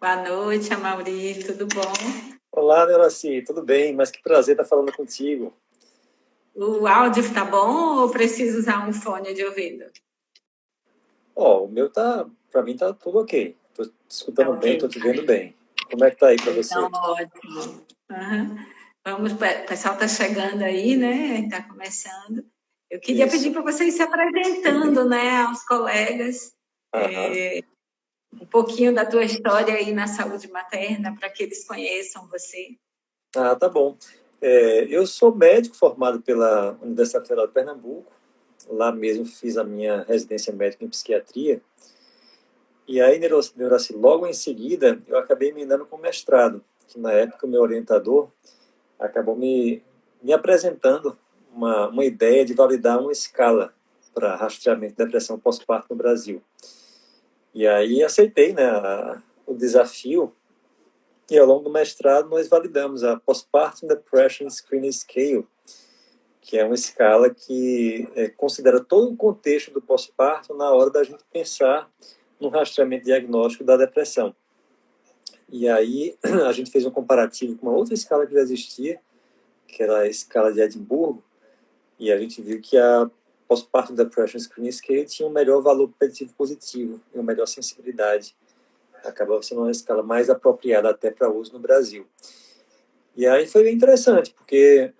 Boa noite, Amaury, tudo bom? Olá, Neuraci, tudo bem? Mas que prazer estar falando contigo. O áudio está bom ou preciso usar um fone de ouvido? O meu para mim tá tudo ok. Tô te Tá escutando bem, tô ok. te vendo bem. Como é que tá aí para Então, você? ótimo. Aham. O pessoal está chegando aí, né? Está começando. Eu queria pedir Isso. para vocês se apresentando, né, aos colegas, Aham. um pouquinho da tua história aí na saúde materna, para que eles conheçam você. Ah, tá bom. Eu sou médico formado pela Universidade Federal de Pernambuco. Lá mesmo fiz a minha residência médica em psiquiatria. E aí, Neuraci, logo em seguida, eu acabei emendando com mestrado, que na época o meu orientador acabou me apresentando uma ideia de validar uma escala para rastreamento de depressão pós-parto no Brasil. E aí aceitei, né, o desafio, e ao longo do mestrado nós validamos a Postpartum Depression Screening Scale, que é uma escala que considera todo o contexto do pós-parto na hora da gente pensar no rastreamento diagnóstico da depressão. E aí a gente fez um comparativo com uma outra escala que já existia, que era a escala de Edimburgo, e a gente viu que a Postpartum Depression Screening Scale tinha um melhor valor preditivo positivo e uma melhor sensibilidade. Acabava sendo uma escala mais apropriada até para uso no Brasil. E aí foi bem interessante, porque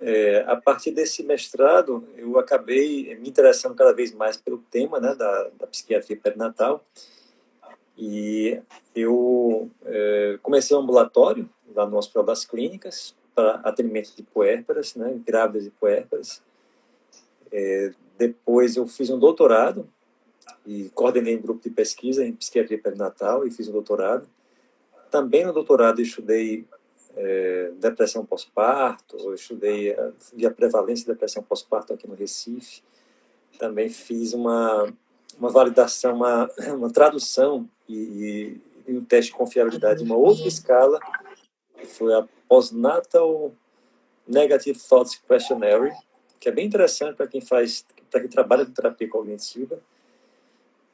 a partir desse mestrado eu acabei me interessando cada vez mais pelo tema, né, da psiquiatria perinatal, e eu comecei um ambulatório lá no Hospital das Clínicas para atendimento de puérperas, né, grávidas e puérperas. Depois eu fiz um doutorado e coordenei um grupo de pesquisa em psiquiatria perinatal e fiz um doutorado. Também no doutorado eu estudei depressão pós-parto, eu estudei a prevalência de depressão pós-parto aqui no Recife. Também fiz uma validação, uma tradução e um teste de confiabilidade de uma outra escala, que foi a Postnatal Negative Thoughts Questionnaire, que é bem interessante para quem trabalha com terapia cognitiva.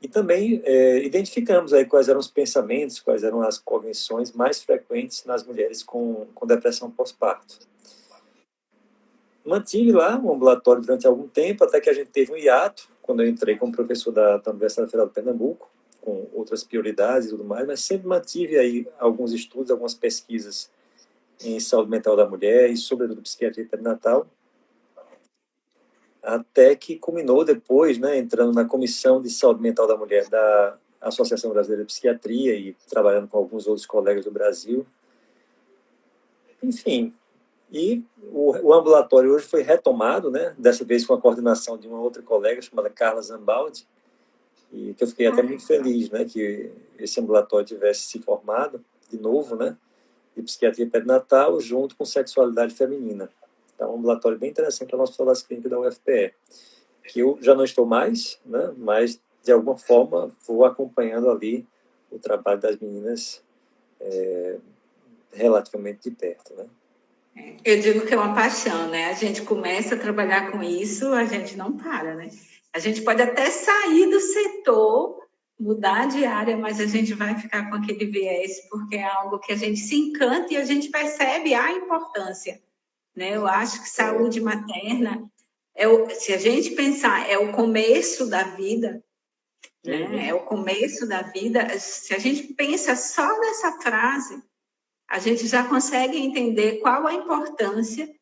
E também identificamos aí quais eram os pensamentos, quais eram as cognições mais frequentes nas mulheres com depressão pós-parto. Mantive lá um ambulatório durante algum tempo, até que a gente teve um hiato, quando eu entrei como professor da Universidade Federal de Pernambuco, com outras prioridades e tudo mais, mas sempre mantive aí alguns estudos, algumas pesquisas em saúde mental da mulher e, sobretudo, psiquiatria perinatal, até que culminou depois, né, entrando na Comissão de Saúde Mental da Mulher da Associação Brasileira de Psiquiatria e trabalhando com alguns outros colegas do Brasil. Enfim, e o ambulatório hoje foi retomado, né, dessa vez com a coordenação de uma outra colega chamada Carla Zambaldi, e que eu fiquei até muito feliz, né, que esse ambulatório tivesse se formado de novo, né, de psiquiatria perinatal junto com sexualidade feminina. Então, um ambulatório bem interessante para o Hospital das Clínicas da UFPE, que eu já não estou mais, né, mas de alguma forma vou acompanhando ali o trabalho das meninas relativamente de perto, né. Eu digo que é uma paixão, né? A gente começa a trabalhar com isso, a gente não para, né? A gente pode até sair do setor, mudar de área, mas a gente vai ficar com aquele viés, porque é algo que a gente se encanta e a gente percebe a importância, né? Eu acho que saúde materna, se a gente pensar, é o começo da vida, né? É Uhum. o começo da vida. Se a gente pensa só nessa frase, a gente já consegue entender qual a importância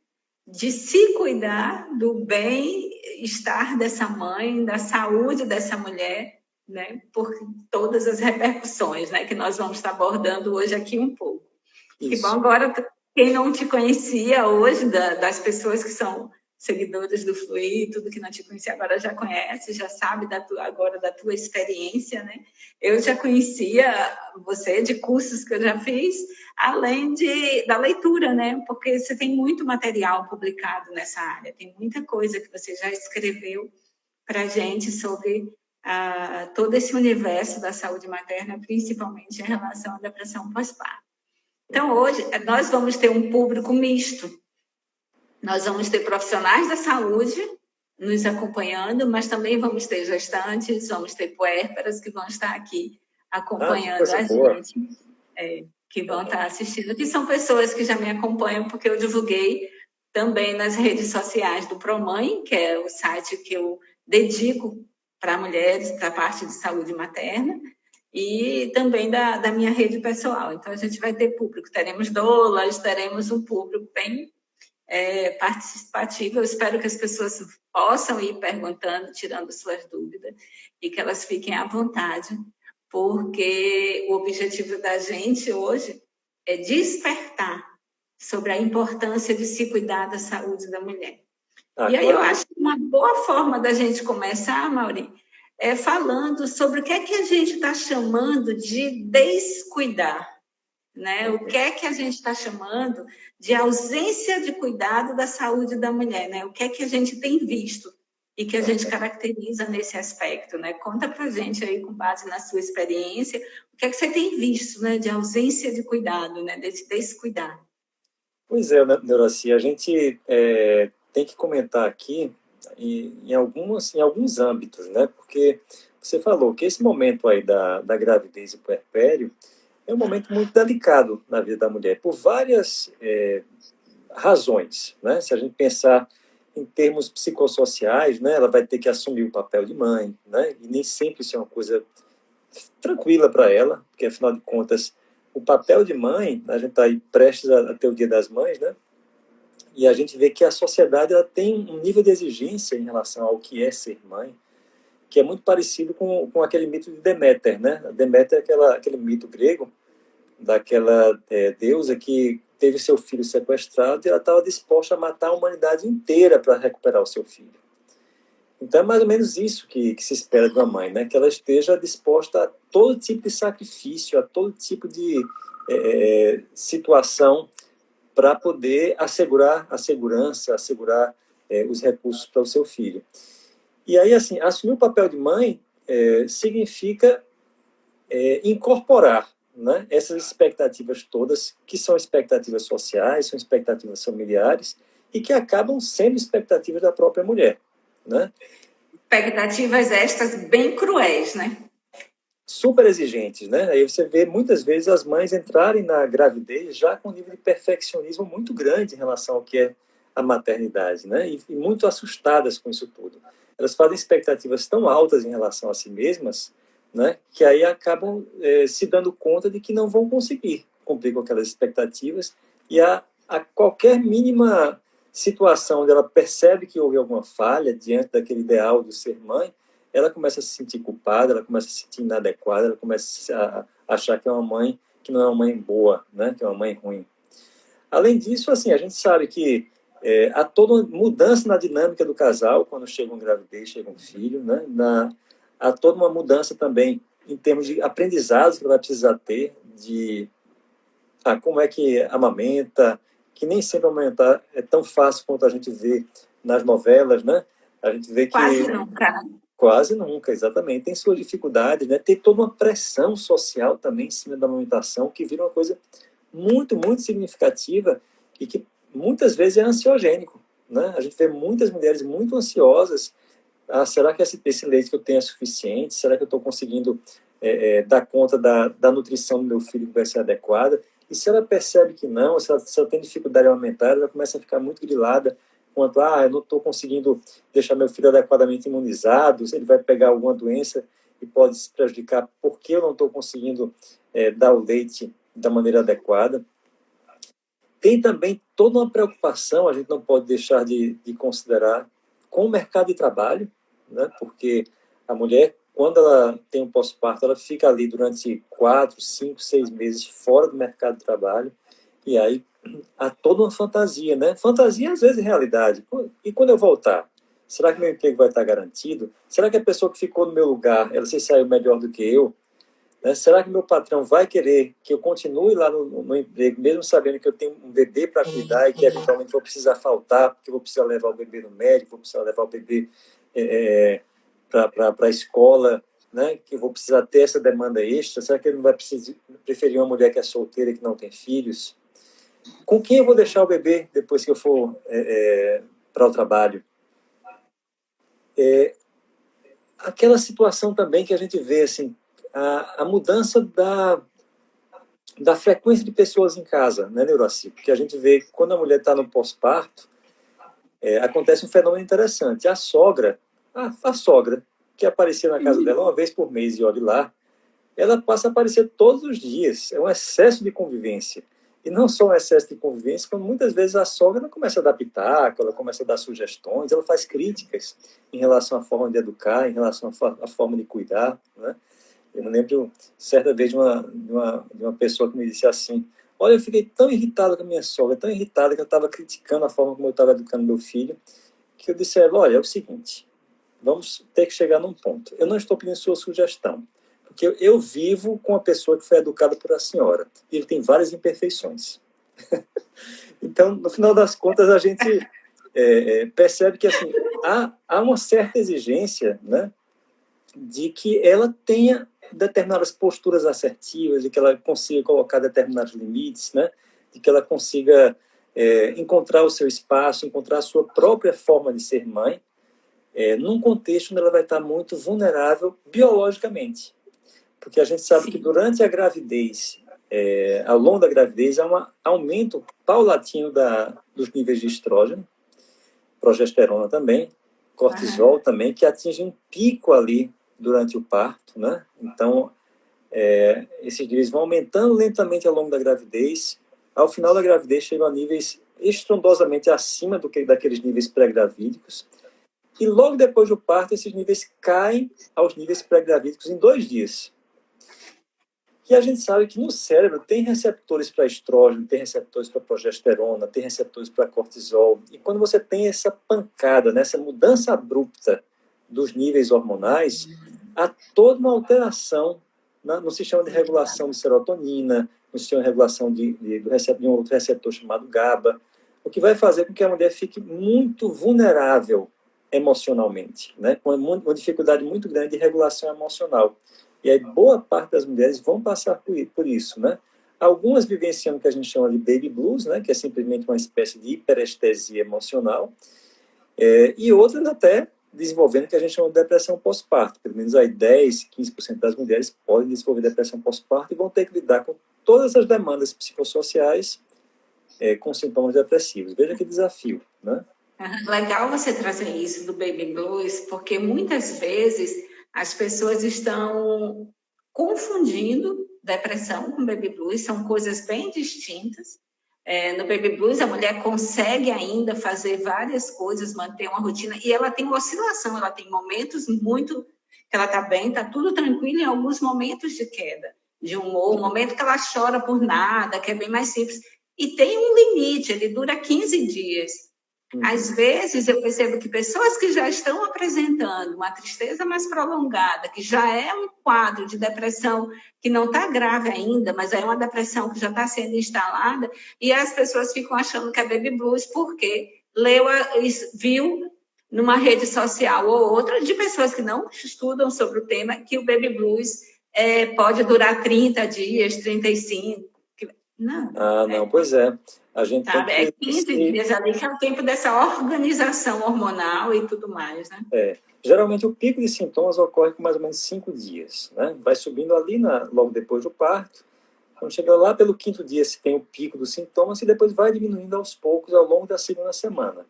de se cuidar do bem-estar dessa mãe, da saúde dessa mulher, né? Por todas as repercussões, né? Que nós vamos estar abordando hoje aqui um pouco. Que bom, Isso. agora, quem não te conhecia hoje, das pessoas que são seguidores do Fluir, tudo que não te conhecia agora já conhece, já sabe agora da tua experiência, né? Eu já conhecia você de cursos que eu já fiz, além da leitura, né? Porque você tem muito material publicado nessa área, tem muita coisa que você já escreveu para a gente sobre todo esse universo da saúde materna, principalmente em relação à depressão pós-parto. Então, hoje, nós vamos ter um público misto. Nós vamos ter profissionais da saúde nos acompanhando, mas também vamos ter gestantes, vamos ter puérperas que vão estar aqui Ah, que acompanhando coisa a boa. gente. que vão estar assistindo, que são pessoas que já me acompanham, porque eu divulguei também nas redes sociais do ProMãe, que é o site que eu dedico para mulheres, para a parte de saúde materna, e também da minha rede pessoal. Então, a gente vai ter público, teremos doulas, teremos um público bem participativo. Eu espero que as pessoas possam ir perguntando, tirando suas dúvidas, e que elas fiquem à vontade, porque o objetivo da gente hoje é despertar sobre a importância de se cuidar da saúde da mulher. E aí eu acho que uma boa forma da gente começar, Mauri, é falando sobre o que é que a gente está chamando de descuidar, né? O que é que a gente está chamando de ausência de cuidado da saúde da mulher, né? O que é que a gente tem visto e que a gente caracteriza nesse aspecto, né? Conta para a gente aí, com base na sua experiência, o que é que você tem visto, né, de ausência de cuidado, né, desse descuidar. Pois é, Neuraci, a gente tem que comentar aqui em alguns âmbitos, né? Porque você falou que esse momento aí da gravidez e puerpério é um momento muito delicado na vida da mulher, por várias razões, né? Se a gente pensar em termos psicossociais, né, ela vai ter que assumir o papel de mãe, né? E nem sempre isso é uma coisa tranquila para ela, porque afinal de contas, o papel de mãe, a gente está aí prestes a ter o Dia das Mães, né? E a gente vê que a sociedade ela tem um nível de exigência em relação ao que é ser mãe, que é muito parecido com aquele mito de Deméter, né? Deméter é aquele mito grego daquela deusa que teve seu filho sequestrado e ela estava disposta a matar a humanidade inteira para recuperar o seu filho. Então é mais ou menos isso que se espera de uma mãe, né? Que ela esteja disposta a todo tipo de sacrifício, a todo tipo de situação para poder assegurar a segurança, assegurar os recursos para o seu filho. E aí, assim, assumir o papel de mãe significa incorporar, né, essas expectativas todas, que são expectativas sociais, são expectativas familiares, e que acabam sendo expectativas da própria mulher, né? Expectativas estas bem cruéis, né? Super exigentes, né? Aí você vê muitas vezes as mães entrarem na gravidez já com um nível de perfeccionismo muito grande em relação ao que é a maternidade, né? E muito assustadas com isso tudo. Elas fazem expectativas tão altas em relação a si mesmas, né? Que aí acabam se dando conta de que não vão conseguir cumprir com aquelas expectativas e a qualquer mínima situação onde ela percebe que houve alguma falha diante daquele ideal de ser mãe, ela começa a se sentir culpada, ela começa a se sentir inadequada, ela começa a achar que é uma mãe que não é uma mãe boa, né? Que é uma mãe ruim. Além disso, assim, a gente sabe que há toda uma mudança na dinâmica do casal quando chega uma gravidez, chega um filho, né? Há toda uma mudança também em termos de aprendizados que ela vai precisar ter de como é que amamenta, que nem sempre amamentar é tão fácil quanto a gente vê nas novelas, né? A gente vê que quase nunca. Quase nunca, exatamente. Tem suas dificuldades, né? Tem toda uma pressão social também em cima da amamentação, que vira uma coisa muito, muito significativa e que muitas vezes é ansiogênico, né? A gente vê muitas mulheres muito ansiosas. Será que esse leite que eu tenho é suficiente? Será que eu estou conseguindo dar conta da nutrição do meu filho que vai ser adequada? E se ela percebe que não, se ela tem dificuldade em aumentar, ela começa a ficar muito grilada quanto, eu não estou conseguindo deixar meu filho adequadamente imunizado, ele vai pegar alguma doença e pode se prejudicar porque eu não estou conseguindo dar o leite da maneira adequada. Tem também toda uma preocupação, a gente não pode deixar de considerar, com o mercado de trabalho, né? Porque a mulher, quando ela tem um pós-parto, ela fica ali durante 4, 5, 6 meses fora do mercado de trabalho, e aí há toda uma fantasia, né? Fantasia às vezes é realidade. E quando eu voltar, será que meu emprego vai estar garantido? Será que a pessoa que ficou no meu lugar, ela se saiu melhor do que eu? Né? Será que meu patrão vai querer que eu continue lá no emprego, mesmo sabendo que eu tenho um bebê para cuidar e que eventualmente vou precisar faltar, porque vou precisar levar o bebê no médico, vou precisar levar o bebê para a escola, né? Que eu vou precisar ter essa demanda extra? Será que ele não vai preferir uma mulher que é solteira e que não tem filhos? Com quem eu vou deixar o bebê depois que eu for para o trabalho? Aquela situação também que a gente vê, assim, a mudança da frequência de pessoas em casa, né, Neuraci? Porque a gente vê que quando a mulher está no pós-parto, acontece um fenômeno interessante. A sogra, que aparecia na casa dela uma vez por mês e olhe lá, ela passa a aparecer todos os dias. É um excesso de convivência. E não só um excesso de convivência, como muitas vezes a sogra ela começa a dar pitaco, ela começa a dar sugestões, ela faz críticas em relação à forma de educar, em relação à forma de cuidar, né? Eu me lembro, certa vez, de uma pessoa que me disse assim: olha, eu fiquei tão irritado com a minha sogra, tão irritada, que eu estava criticando a forma como eu estava educando meu filho, que eu disse a ela: olha, é o seguinte, vamos ter que chegar num ponto. Eu não estou pedindo sua sugestão, porque eu vivo com uma pessoa que foi educada por a senhora, e ele tem várias imperfeições. Então, no final das contas, a gente percebe que assim, há uma certa exigência, né, de que ela tenha determinadas posturas assertivas, de que ela consiga colocar determinados limites, né, de que ela consiga encontrar o seu espaço, encontrar a sua própria forma de ser mãe, num contexto onde ela vai estar muito vulnerável biologicamente. Porque a gente sabe que durante a gravidez, ao longo da gravidez, há um aumento paulatino dos níveis de estrógeno, progesterona também, cortisol também, que atinge um pico ali durante o parto, né? Então, esses níveis vão aumentando lentamente ao longo da gravidez. Ao final da gravidez, chegam a níveis estrondosamente acima daqueles níveis pré-gravídicos. E logo depois do parto, esses níveis caem aos níveis pré-gravídicos em 2 dias. E a gente sabe que no cérebro tem receptores para estrógeno, tem receptores para progesterona, tem receptores para cortisol. E quando você tem essa pancada, né, essa mudança abrupta dos níveis hormonais, há toda uma alteração no sistema de regulação de serotonina, no sistema de regulação de um outro receptor chamado GABA, o que vai fazer com que a mulher fique muito vulnerável emocionalmente, né, com uma dificuldade muito grande de regulação emocional. E aí boa parte das mulheres vão passar por isso, né? Algumas vivenciando o que a gente chama de baby blues, né? Que é simplesmente uma espécie de hiperestesia emocional, e outras até desenvolvendo o que a gente chama de depressão pós-parto. Pelo menos aí 10, 15% das mulheres podem desenvolver depressão pós-parto e vão ter que lidar com todas as demandas psicossociais com sintomas depressivos. Veja que desafio, né? Legal você trazer isso do baby blues, porque muitas vezes as pessoas estão confundindo depressão com baby blues, são coisas bem distintas. No baby blues, a mulher consegue ainda fazer várias coisas, manter uma rotina, e ela tem uma oscilação, ela tem momentos muito que ela está bem, está tudo tranquilo, e alguns momentos de queda de humor, um momento que ela chora por nada, que é bem mais simples. E tem um limite, ele dura 15 dias. Às vezes, eu percebo que pessoas que já estão apresentando uma tristeza mais prolongada, que já é um quadro de depressão que não está grave ainda, mas é uma depressão que já está sendo instalada, e as pessoas ficam achando que é baby blues porque viu numa rede social ou outra de pessoas que não estudam sobre o tema que o baby blues pode durar 30 dias, 35. Não. Não, pois é. A gente Sabe? tem que... 15 dias ali, que é o tempo dessa organização hormonal e tudo mais, né? Geralmente o pico de sintomas ocorre com mais ou menos 5 dias, né? Vai subindo ali logo depois do parto. Quando chega lá pelo 5º dia, se tem o pico dos sintomas e depois vai diminuindo aos poucos ao longo da 2ª semana.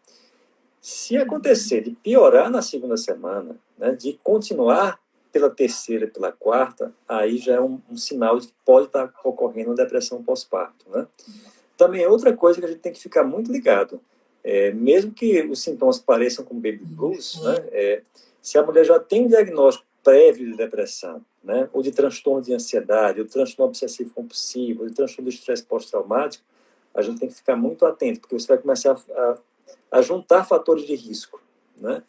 Se acontecer de piorar na 2ª semana, né, de continuar pela 3ª e pela 4ª, aí já é um sinal de que pode estar ocorrendo uma depressão pós-parto, né? Também outra coisa que a gente tem que ficar muito ligado, mesmo que os sintomas pareçam com baby blues, né, se a mulher já tem um diagnóstico prévio de depressão, né, ou de transtorno de ansiedade, ou de transtorno obsessivo-compulsivo, ou de transtorno de estresse pós-traumático, a gente tem que ficar muito atento, porque você vai começar a juntar fatores de risco, né?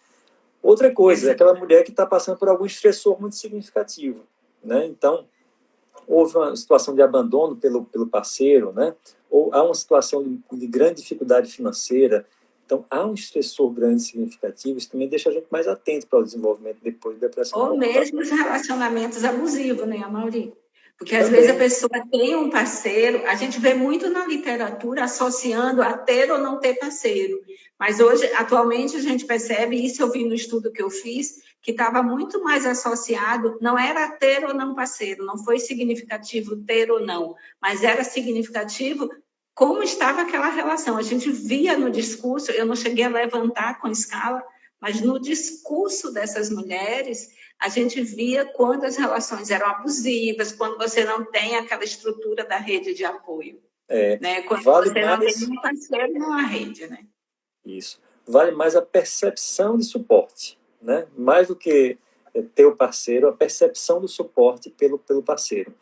Outra coisa, é aquela mulher que está passando por algum estressor muito significativo, né? Então, houve uma situação de abandono pelo parceiro, né? Ou há uma situação de grande dificuldade financeira. Então, há um estressor grande e significativo, isso também deixa a gente mais atento para o desenvolvimento depois da depressão. Ou mesmo os relacionamentos abusivos, né, Amaury? Porque às vezes a pessoa tem um parceiro, a gente vê muito na literatura associando a ter ou não ter parceiro. Mas hoje, atualmente, a gente percebe, isso eu vi no estudo que eu fiz, que estava muito mais associado, não era ter ou não parceiro, não foi significativo ter ou não, mas era significativo como estava aquela relação. A gente via no discurso, eu não cheguei a levantar com escala, mas no discurso dessas mulheres, a gente via quando as relações eram abusivas, quando você não tem aquela estrutura da rede de apoio. Né? Quando vale você mais... não tem um parceiro numa rede, né? Isso. Vale mais a percepção de suporte, né? Mais do que ter o parceiro, a percepção do suporte pelo parceiro.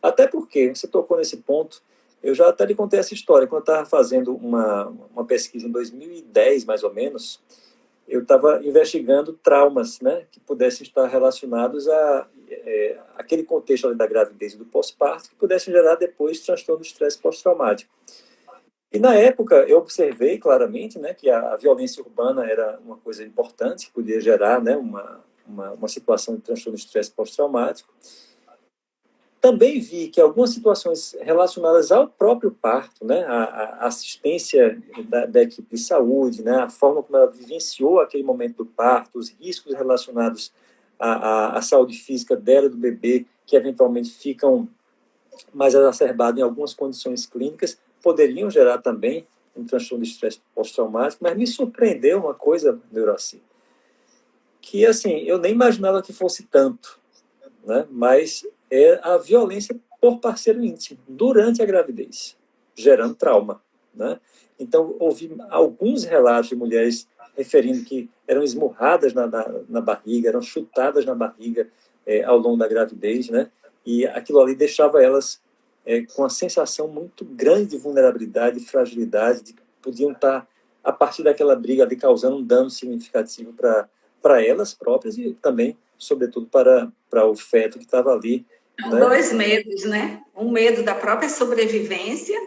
Até porque, você tocou nesse ponto, eu já até lhe contei essa história, quando eu estava fazendo uma pesquisa em 2010, mais ou menos, eu estava investigando traumas, né, que pudessem estar relacionados a aquele contexto ali da gravidez e do pós-parto, que pudessem gerar depois transtorno de estresse pós-traumático. E na época eu observei claramente, né, que a violência urbana era uma coisa importante, que podia gerar, né, uma situação de transtorno de estresse pós-traumático. Também vi que algumas situações relacionadas ao próprio parto, né, a assistência da equipe de saúde, né, a forma como ela vivenciou aquele momento do parto, os riscos relacionados à saúde física dela e do bebê, que eventualmente ficam mais exacerbados em algumas condições clínicas, poderiam gerar também um transtorno de estresse pós-traumático, mas me surpreendeu uma coisa, Neuraci, que assim, eu nem imaginava que fosse tanto, né? Mas é a violência por parceiro íntimo, durante a gravidez, gerando trauma, né? Então, ouvi alguns relatos de mulheres referindo que eram esmurradas na barriga, eram chutadas na barriga ao longo da gravidez, né? E aquilo ali deixava elas com a sensação muito grande de vulnerabilidade, de fragilidade, de que podiam estar, a partir daquela briga ali, causando um dano significativo para elas próprias e também, sobretudo, para o feto que estava ali. Né? Dois medos, né? Um medo da própria sobrevivência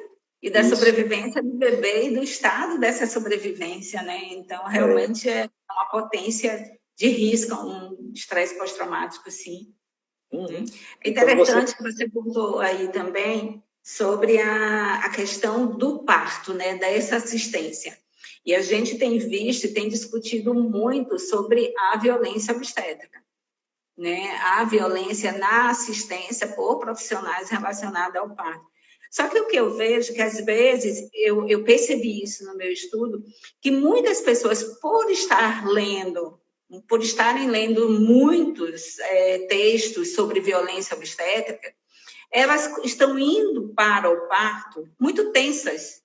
e da sobrevivência do bebê e do estado dessa sobrevivência, né? Então, realmente é uma potência de risco, um estresse pós-traumático, sim. Uhum. É interessante que você contou aí também sobre a questão do parto, né? Dessa assistência. E a gente tem visto e tem discutido muito sobre a violência obstétrica, né? A violência na assistência por profissionais relacionada ao parto. Só que o que eu vejo que, às vezes, eu percebi isso no meu estudo, que muitas pessoas, por estarem lendo muitos textos sobre violência obstétrica, elas estão indo para o parto muito tensas,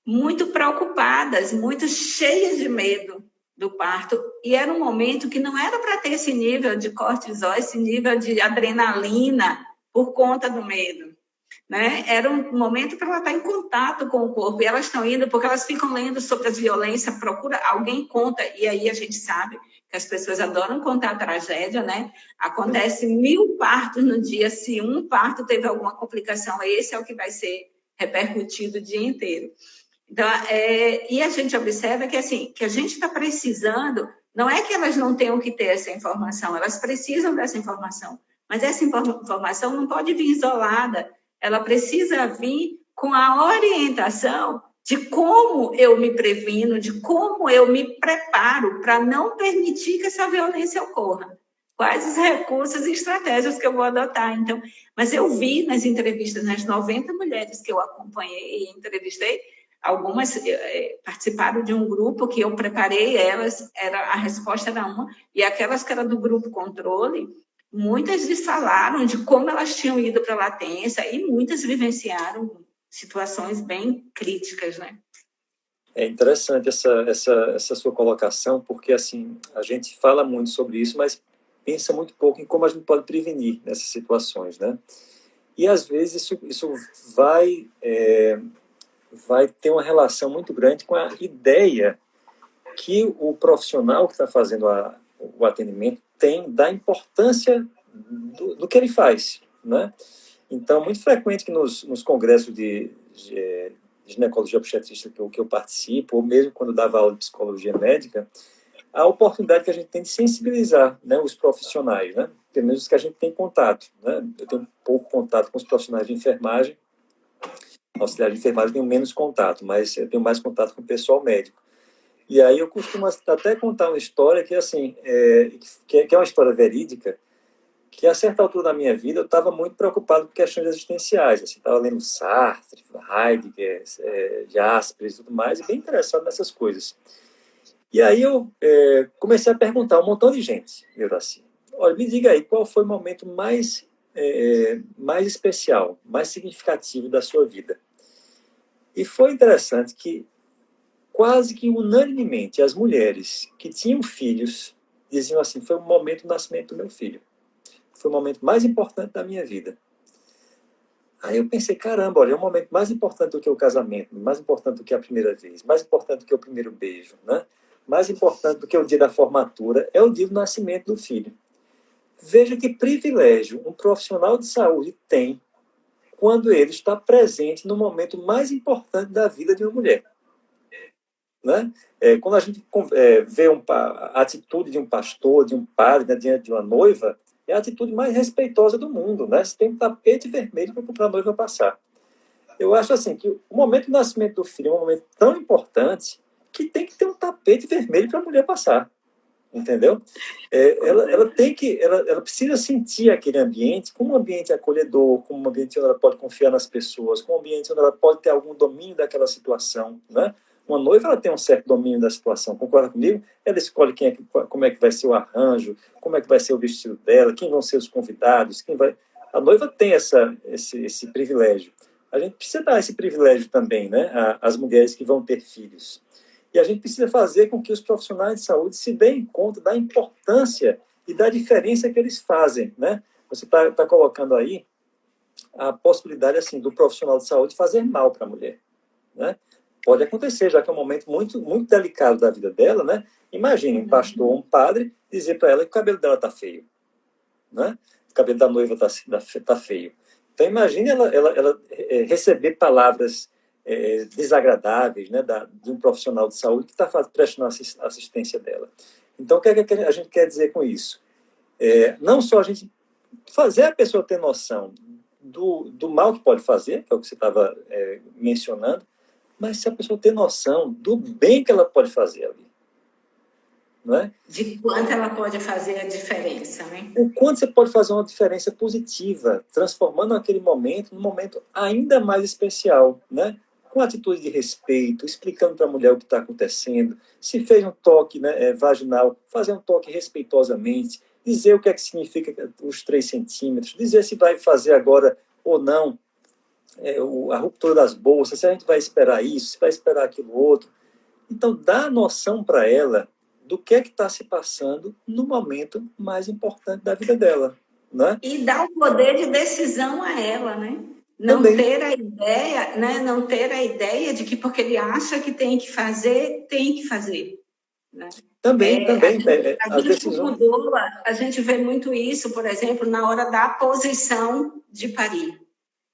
muito preocupadas, muito cheias de medo do parto, e era um momento que não era para ter esse nível de cortisol, esse nível de adrenalina por conta do medo, né? Era um momento para ela estar em contato com o corpo, e elas estão indo porque elas ficam lendo sobre as violências, procura, alguém conta, e aí a gente sabe que as pessoas adoram contar a tragédia, né? Acontece 1000 partos no dia, se um parto teve alguma complicação, esse é o que vai ser repercutido o dia inteiro. Então, e a gente observa que, assim, que a gente está precisando, não é que elas não tenham que ter essa informação, elas precisam dessa informação, mas essa informação não pode vir isolada, ela precisa vir com a orientação de como eu me previno, de como eu me preparo para não permitir que essa violência ocorra. Quais os recursos e estratégias que eu vou adotar. Então, mas eu vi nas entrevistas, nas 90 mulheres que eu acompanhei e entrevistei, algumas participaram de um grupo que eu preparei elas, a resposta era uma, e aquelas que eram do grupo controle, muitas lhes falaram de como elas tinham ido para a latência e muitas vivenciaram situações bem críticas, né? É interessante essa sua colocação, porque assim, a gente fala muito sobre isso, mas pensa muito pouco em como a gente pode prevenir nessas situações, né? E às vezes isso vai ter uma relação muito grande com a ideia que o profissional que está fazendo o atendimento tem da importância do que ele faz, né? Então, muito frequente que nos congressos de ginecologia obstetrícia que eu participo, ou mesmo quando dava aula de psicologia médica, a oportunidade que a gente tem de sensibilizar, né, os profissionais, né? Pelo menos os que a gente tem contato, né? Eu tenho pouco contato com os profissionais de enfermagem, auxiliar de enfermagem tenho menos contato, mas eu tenho mais contato com o pessoal médico. E aí eu costumo até contar uma história que, assim, que é uma história verídica, que a certa altura da minha vida eu estava muito preocupado com questões existenciais. Assim, estava lendo Sartre, Heidegger, Jaspers e tudo mais, e bem interessado nessas coisas. E aí eu comecei a perguntar a um montão de gente, Euraci. Olha, me diga aí, qual foi o momento mais especial, mais significativo da sua vida? E foi interessante que quase que unanimemente as mulheres que tinham filhos diziam assim, foi o momento do nascimento do meu filho. Foi o momento mais importante da minha vida. Aí eu pensei, caramba, olha, é um momento mais importante do que o casamento, mais importante do que a primeira vez, mais importante do que o primeiro beijo, né? Mais importante do que o dia da formatura, é o dia do nascimento do filho. Veja que privilégio um profissional de saúde tem quando ele está presente no momento mais importante da vida de uma mulher. Né? Quando a gente vê a atitude de um pastor, de um padre, né, diante de uma noiva, é a atitude mais respeitosa do mundo. Né? Você tem um tapete vermelho para a noiva passar. Eu acho assim que o momento do nascimento do filho é um momento tão importante que tem que ter um tapete vermelho para a mulher passar. Entendeu? Ela precisa sentir aquele ambiente como um ambiente acolhedor, como um ambiente onde ela pode confiar nas pessoas, como um ambiente onde ela pode ter algum domínio daquela situação, né? Uma noiva, ela tem um certo domínio da situação, concorda comigo? Ela escolhe como é que vai ser o arranjo, como é que vai ser o vestido dela, quem vão ser os convidados, quem vai... A noiva tem esse privilégio. A gente precisa dar esse privilégio também, né, às mulheres que vão ter filhos. E a gente precisa fazer com que os profissionais de saúde se deem conta da importância e da diferença que eles fazem, né? Você tá colocando aí a possibilidade, assim, do profissional de saúde fazer mal para a mulher, né? Pode acontecer, já que é um momento muito, muito delicado da vida dela, né? Imagine um pastor ou um padre dizer para ela que o cabelo dela está feio, né? O cabelo da noiva tá feio. Então, imagine ela receber palavras desagradáveis, né, de um profissional de saúde que está prestando assistência dela. Então, o que é que a gente quer dizer com isso? Não só a gente fazer a pessoa ter noção do mal que pode fazer, que é o que você estava mencionando, mas se a pessoa ter noção do bem que ela pode fazer ali. Não é? De quanto ela pode fazer a diferença, né? O quanto você pode fazer uma diferença positiva, transformando aquele momento num momento ainda mais especial, né? Com atitude de respeito, explicando para a mulher o que está acontecendo, se fez um toque, né, vaginal, fazer um toque respeitosamente, dizer o que é que significa os 3 centímetros, dizer se vai fazer agora ou não a ruptura das bolsas, se a gente vai esperar isso, se vai esperar aquilo outro. Então, dá noção para ela do que é que está se passando no momento mais importante da vida dela, né? E dá o poder de decisão a ela, né? Não Também. ter a ideia, né? Não ter a ideia de que porque ele acha que tem que fazer, tem que fazer. Né? Também. A gente mudou, a gente vê muito isso, por exemplo, na hora da posição de parir,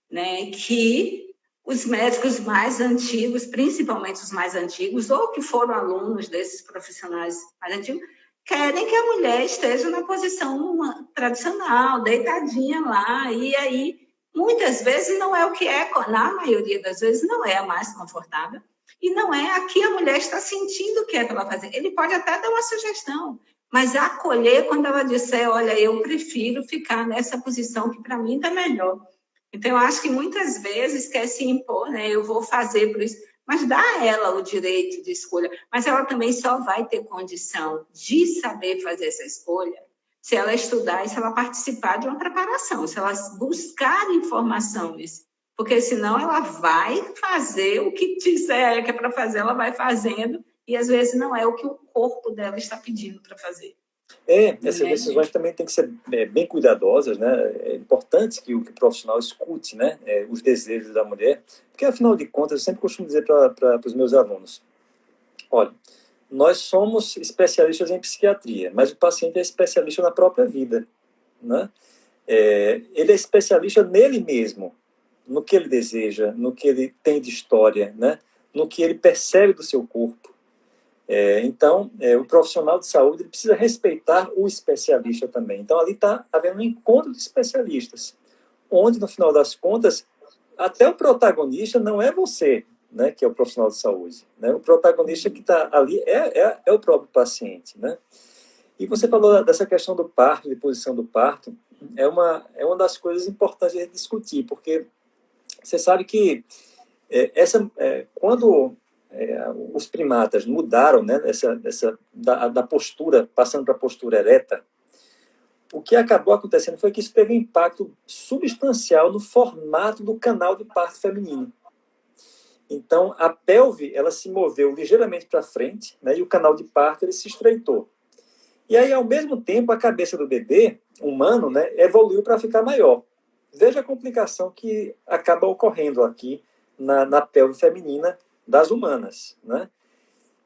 né? Que os médicos mais antigos, principalmente os mais antigos, ou que foram alunos desses profissionais mais antigos, querem que a mulher esteja na posição tradicional, deitadinha lá, e aí, muitas vezes, não é o que é, na maioria das vezes, não é a mais confortável, e não é a que a mulher está sentindo que é para ela fazer. Ele pode até dar uma sugestão, mas acolher quando ela disser, olha, eu prefiro ficar nessa posição que para mim está melhor. Então, eu acho que muitas vezes quer se impor, né? Eu vou fazer por isso, mas dá a ela o direito de escolha. Mas ela também só vai ter condição de saber fazer essa escolha se ela estudar e se ela participar de uma preparação, se ela buscar informações. Porque senão ela vai fazer o que disser que é para fazer, ela vai fazendo, e às vezes não é o que o corpo dela está pedindo para fazer. Essas decisões também têm que ser bem cuidadosas, né? É importante que o profissional escute, né, os desejos da mulher, porque, afinal de contas, eu sempre costumo dizer para os meus alunos, olha, nós somos especialistas em psiquiatria, mas o paciente é especialista na própria vida, né? Ele é especialista nele mesmo, no que ele deseja, no que ele tem de história, né? No que ele percebe do seu corpo. Então, o profissional de saúde ele precisa respeitar o especialista também. Então, ali está havendo um encontro de especialistas, onde, no final das contas, até o protagonista não é você, né, que é o profissional de saúde, né? O protagonista que está ali é o próprio paciente, né? E você falou dessa questão do parto, de posição do parto, é uma das coisas importantes de discutir, porque você sabe que quando os primatas mudaram, né, da postura, passando para a postura ereta, o que acabou acontecendo foi que isso teve um impacto substancial no formato do canal de parto feminino. Então, a pelve ela se moveu ligeiramente para frente, né, e o canal de parto ele se estreitou. E aí, ao mesmo tempo, a cabeça do bebê humano, né, evoluiu para ficar maior. Veja a complicação que acaba ocorrendo aqui na pelve feminina das humanas, né?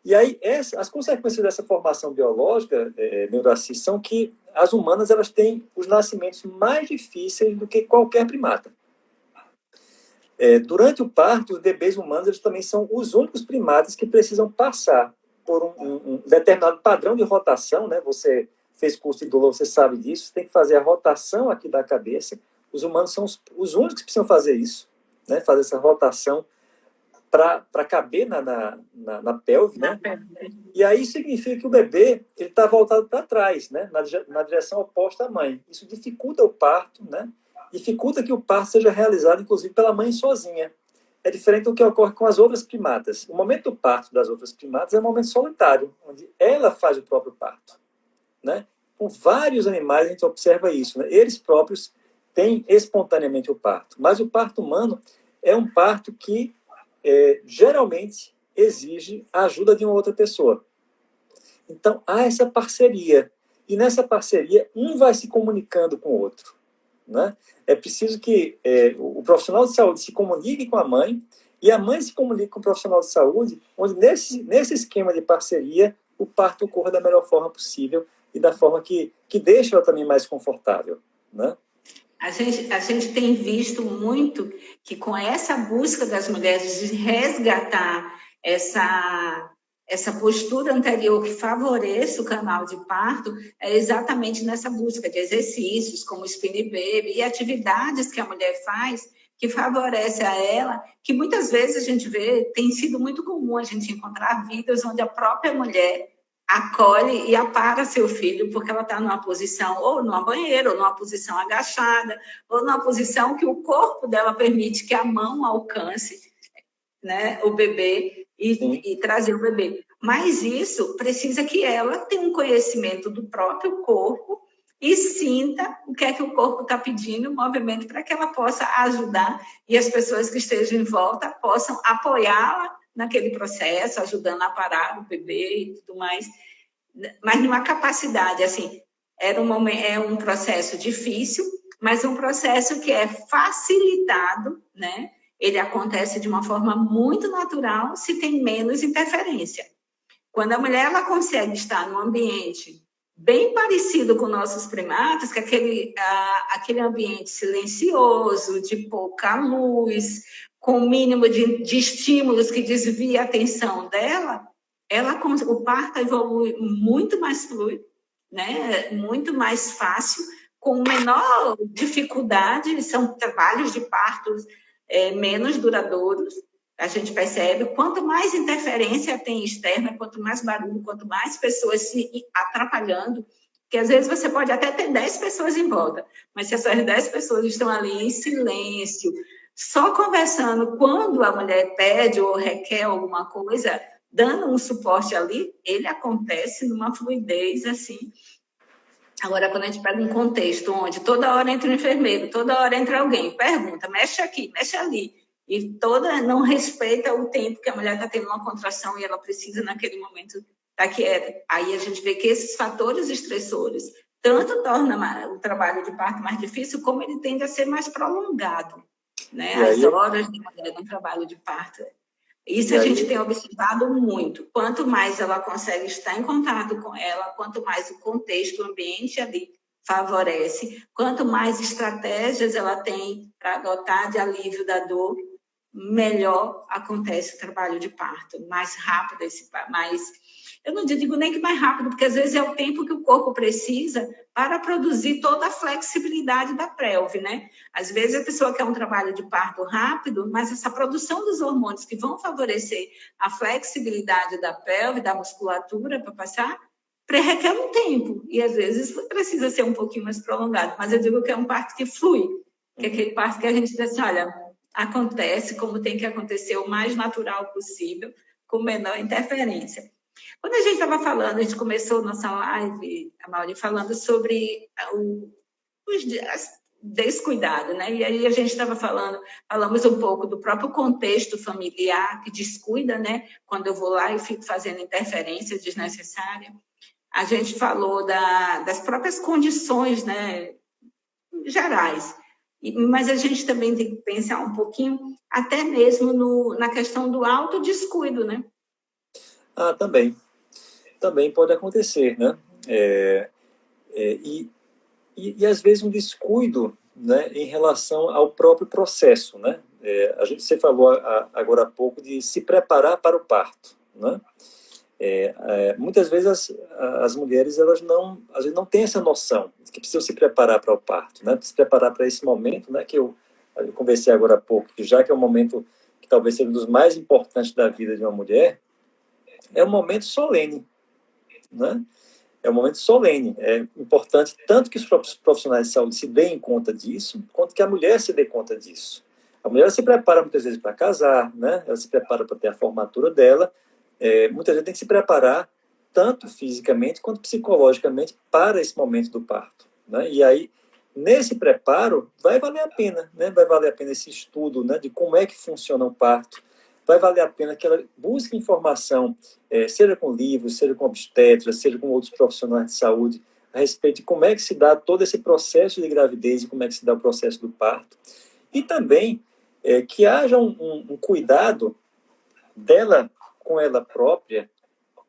E aí, as consequências dessa formação biológica, Neuraci, são que as humanas elas têm os nascimentos mais difíceis do que qualquer primata. Durante o parto, os bebês humanos eles também são os únicos primatas que precisam passar por um determinado padrão de rotação, né? Você fez curso de doula, você sabe disso, você tem que fazer a rotação aqui da cabeça. Os humanos são os únicos que precisam fazer isso, né? Fazer essa rotação para caber na pelve, né? E aí significa que o bebê ele está voltado para trás, né? Na direção oposta à mãe. Isso dificulta o parto, né? Dificulta que o parto seja realizado, inclusive, pela mãe sozinha. É diferente do que ocorre com as outras primatas. O momento do parto das outras primatas é um momento solitário, onde ela faz o próprio parto, né? Com vários animais a gente observa isso, né? Eles próprios têm espontaneamente o parto. Mas o parto humano é um parto que geralmente exige a ajuda de uma outra pessoa. Então, há essa parceria. E nessa parceria, um vai se comunicando com o outro, né? É preciso que o profissional de saúde se comunique com a mãe e a mãe se comunique com o profissional de saúde, onde nesse esquema de parceria, o parto ocorra da melhor forma possível e da forma que deixa ela também mais confortável, né? A gente tem visto muito que com essa busca das mulheres de resgatar essa postura anterior que favoreça o canal de parto, é exatamente nessa busca de exercícios como o spin baby e atividades que a mulher faz que favorece a ela, que muitas vezes a gente vê, tem sido muito comum a gente encontrar vídeos onde a própria mulher acolhe e apara seu filho, porque ela está numa posição, ou numa banheira, ou numa posição agachada, ou numa posição que o corpo dela permite que a mão alcance, né, o bebê e trazer o bebê. Mas isso precisa que ela tenha um conhecimento do próprio corpo e sinta o que é que o corpo está pedindo, o movimento, para que ela possa ajudar e as pessoas que estejam em volta possam apoiá-la naquele processo, ajudando a parar o bebê e tudo mais, mas numa capacidade, assim, é um processo difícil, mas um processo que é facilitado, né? Ele acontece de uma forma muito natural se tem menos interferência. Quando a mulher ela consegue estar num ambiente bem parecido com nossos primatas, que é aquele ambiente silencioso, de pouca luz, com o mínimo de estímulos que desvia a atenção dela, o parto evolui muito mais fluido, né? Muito mais fácil, com menor dificuldade, são trabalhos de partos menos duradouros. A gente percebe, quanto mais interferência tem externa, quanto mais barulho, quanto mais pessoas se atrapalhando, que às vezes você pode até ter 10 pessoas em volta, mas se essas 10 pessoas estão ali em silêncio, só conversando, quando a mulher pede ou requer alguma coisa, dando um suporte ali, ele acontece numa fluidez assim. Agora, quando a gente pega um contexto onde toda hora entra um enfermeiro, toda hora entra alguém, pergunta, mexe aqui, mexe ali, e não respeita o tempo que a mulher está tendo uma contração e ela precisa, naquele momento, estar quieta. Aí a gente vê que esses fatores estressores tanto tornam o trabalho de parto mais difícil, como ele tende a ser mais prolongado, né? As horas de mulher no trabalho de parto. Isso a gente tem observado muito. Quanto mais ela consegue estar em contato com ela, quanto mais o contexto, o ambiente ali favorece, quanto mais estratégias ela tem para adotar de alívio da dor, melhor acontece o trabalho de parto, mais rápido, eu não digo nem que mais rápido, porque às vezes é o tempo que o corpo precisa para produzir toda a flexibilidade da pelve, né? Às vezes a pessoa quer um trabalho de parto rápido, mas essa produção dos hormônios que vão favorecer a flexibilidade da pelve, da musculatura para passar, requer um tempo, e às vezes precisa ser um pouquinho mais prolongado, mas eu digo que é um parto que flui, que é aquele parto que a gente diz assim, olha, acontece como tem que acontecer o mais natural possível, com menor interferência. Quando a gente estava falando, a gente começou nossa live, a Mauri, falando sobre os descuidado, né? E aí a gente estava falamos um pouco do próprio contexto familiar que descuida, né? Quando eu vou lá e fico fazendo interferência desnecessária. A gente falou das próprias condições, né, gerais. Mas a gente também tem que pensar um pouquinho, até mesmo na questão do autodescuido, né? Também. Também pode acontecer, né? E às vezes um descuido, né, em relação ao próprio processo, né? Você falou agora há pouco de se preparar para o parto, né? Muitas vezes as mulheres às vezes não têm essa noção de que precisam se preparar para o parto, né? Se preparar para esse momento, né? Que eu conversei agora há pouco, que já que é um momento que talvez seja um dos mais importantes da vida de uma mulher, é um momento solene, né? É um momento solene. É importante tanto que os profissionais de saúde se deem conta disso, quanto que a mulher se dê conta disso. A mulher se prepara muitas vezes para casar, né? Ela se prepara para ter a formatura dela. Muita gente tem que se preparar tanto fisicamente quanto psicologicamente para esse momento do parto, né? E aí, nesse preparo, vai valer a pena, né? Vai valer a pena esse estudo, né, de como é que funciona o parto. Vai valer a pena que ela busque informação, seja com livros, seja com obstetras, seja com outros profissionais de saúde, a respeito de como é que se dá todo esse processo de gravidez e como é que se dá o processo do parto. E também que haja um cuidado dela com ela própria